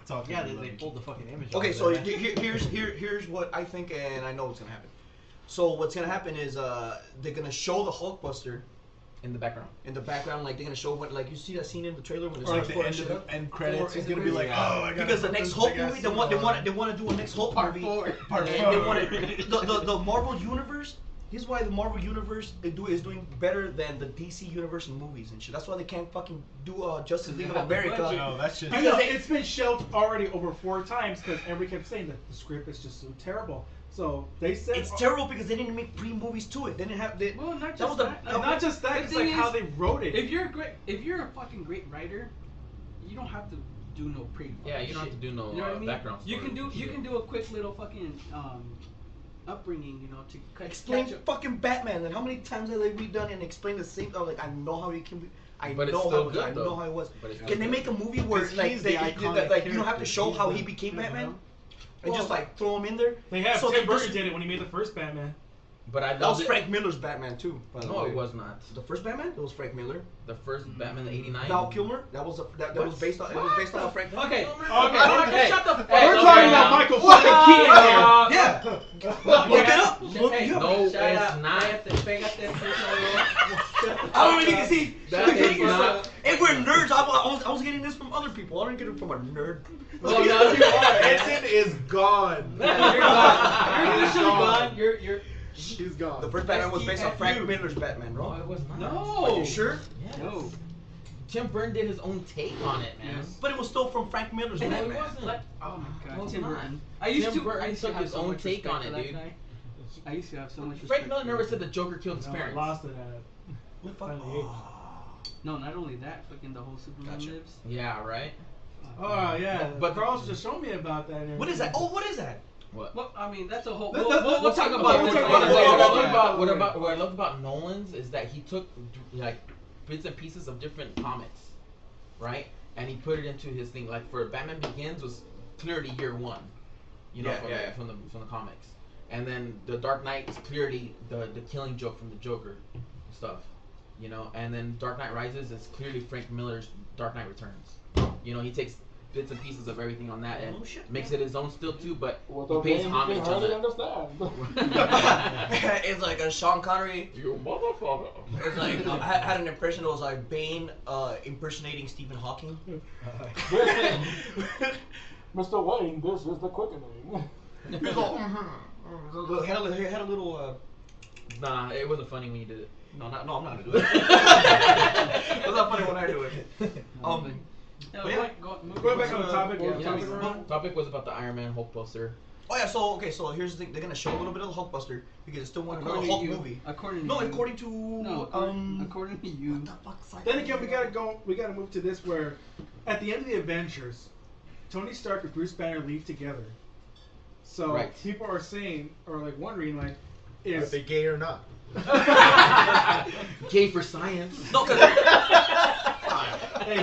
Talking Yeah, about they it. pulled the fucking image. Okay, off so there, man. here's what I think, and I know what's gonna happen. So what's gonna happen is they're gonna show the Hulkbuster In the background. in the background, like they're gonna show what, like you see that scene in the trailer when Or they're like the end of the end credits is gonna be like, oh, I got because the next Hulk movie, they want to do a next Hulk Part movie. 4. Part And four. they want the Marvel universe. Here's why the Marvel universe is doing better than the DC universe in movies and shit. That's why they can't fucking do Justice League of have the America. budget. No, that's just. Because it's been shelved already over 4 times because everybody kept saying that the script is just so terrible. So they said It's terrible because they didn't make pre-movies to it. They didn't have. Well, not That just was the- that. And not just that, The it's thing like how is, they wrote it. If you're a fucking great writer, you don't have to do no pre. Yeah, you don't have to do no You know what I mean? background You story. can do a quick little fucking upbringing, to Explain catch up. fucking Batman. And how many times have they redone and explained the same? Like I know how he can be. I But it's know still how good, I know though. how it was. But it's Can good. they make a movie where 'Cause like he's they, the iconic like you don't have to show character. how He's he the- became Mhm. Batman and Well, just like throw him in there? They have So Tim they Burton just- did it when he made the first Batman. But I That was loved it. Frank Miller's Batman too. By the No, way. it was not. The first Batman? It was Frank Miller. The first Batman, the '89. Val Kilmer. That was that was based on. It was based on Frank. Okay. Okay. Shut the fuck We're up. talking about Michael fucking Keaton here. Yeah. Look it up. Look it up. No, it's Shut not. up. Pégate, pégate, I don't even see. That is not. Hey, we're nerds. I was getting this from other people. I didn't get it from a nerd. Well, now you are. Edson is gone. You're gone. You're officially gone. You're. He's gone. The first Batman was based on STFU. Frank Miller's Batman, No, bro. it was not. No. Are you sure? Yes. No. Tim Burton did his own take on it, man. Yes. But it was still from Frank Miller's No, it Batman. wasn't. Let- oh my god, No, it's Tim not. Burton. I used Tim to. Burton I used to took have his so own much take respect on for it, that dude. guy. I used to have so much. Frank respect Miller for never him. said the Joker killed his No, I parents. lost it at Planet of the Apes. No, not only that, fucking the whole Superman Gotcha. lives. Yeah, right. Oh yeah, But- Carl's just showed me about that. And What is that? everything. Oh, what is that? What? Well, I mean, that's a whole. Let- We'll talk about we'll this talk later. about it later. What I love about Nolan's is that he took like bits and pieces of different comics, right? And he put it into his thing. Like for Batman Begins was clearly year one, you know, from the comics. And then the Dark Knight is clearly the Killing Joke from the Joker stuff, you know. And then Dark Knight Rises is clearly Frank Miller's Dark Knight Returns. You know, he takes bits and pieces of everything on that and makes it his own still too, but he pays homage to it. It's like a Sean Connery. You motherfucker. It's like I had an impression. It was like Bane impersonating Stephen Hawking. Mr. Wayne, this is the quickening. He had a little. Nah, it wasn't funny when you did it. No, I'm not gonna do it. It's not funny when I do it. But yeah. Going back on the topic. Yeah, topic the around. topic was about the Iron Man Hulk poster. Oh yeah, so here's the thing. They're gonna show a little bit of the Hulkbuster because it's still another According Hulk to you. movie. According to No, you. according to according to you. What the fuck's like Then again, we gotta move to this where, at the end of the Avengers, Tony Stark and Bruce Banner leave together. So Right. people are saying, or like wondering, like, Are is they gay or not? Gay for science. No, cause hey,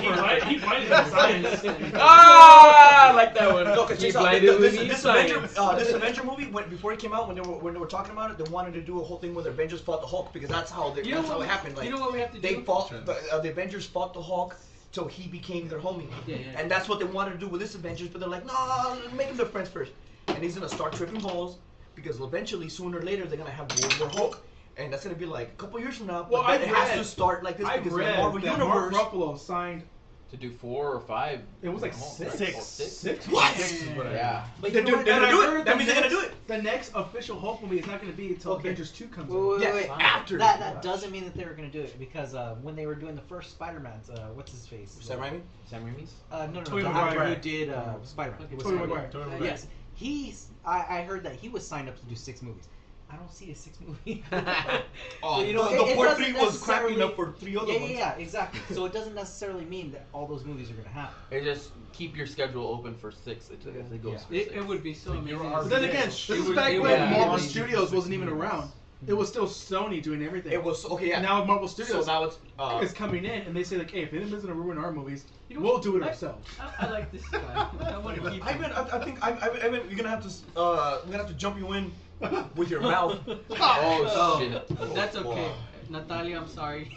he blinded in science. Ah, I like that one. no, cause He check out, blinded this, me this science. this Avenger movie before it came out when they were talking about it, they wanted to do a whole thing where the Avengers fought the Hulk because that's how You know that's how what- it happened. Like you know what we have to they do? fought the Avengers fought the Hulk. So he became their homie, Yeah. and that's what they wanted to do with this Avengers. But they're like, nah, make them their friends first. And he's gonna start tripping balls because eventually, sooner or later, they're gonna have World War Hulk, and that's gonna be like a couple years from now. Well, But then I it has read- to start like this I because read the Marvel that Mark Universe. Ruffalo signed. To do 4 or 5. It was like Hulk, six. right? Oh, six. What? Yeah. But they're gonna do it. That means they're gonna do it. The next official Hulk movie is not going to be until Okay. Avengers 2 comes Wait, out. wait, wait. after. That doesn't mean that they were going to do it because when they were doing the first Spider-Man's, what's his face? Sam Raimi? Sam Raimi's? No, Tobey the Maguire. actor who did Spider-Man. Okay, Tobey Maguire. Yes, I heard that he was signed up to do 6 movies. I don't see a 6th movie. Oh, You know, the it part doesn't 3 was cracking necessarily- up for 3 other ones. Yeah, exactly. So it doesn't necessarily mean that all those movies are going to happen. It just keep your schedule open for 6 if it goes for 6. It would be so amazing. But then again, this is would- back it when would be Marvel amazing. Studios wasn't even around. It was still Sony doing everything. It was okay. Yeah. Now Marvel so Studios now it's is coming in and they say like, hey, if anybody's going to ruin our movies, You know we'll what? do it I- ourselves. I like this guy. I want to keep him. I think you're gonna have to we're gonna have to jump you in with your mouth. Oh, shit. That's okay. Natalia, I'm sorry.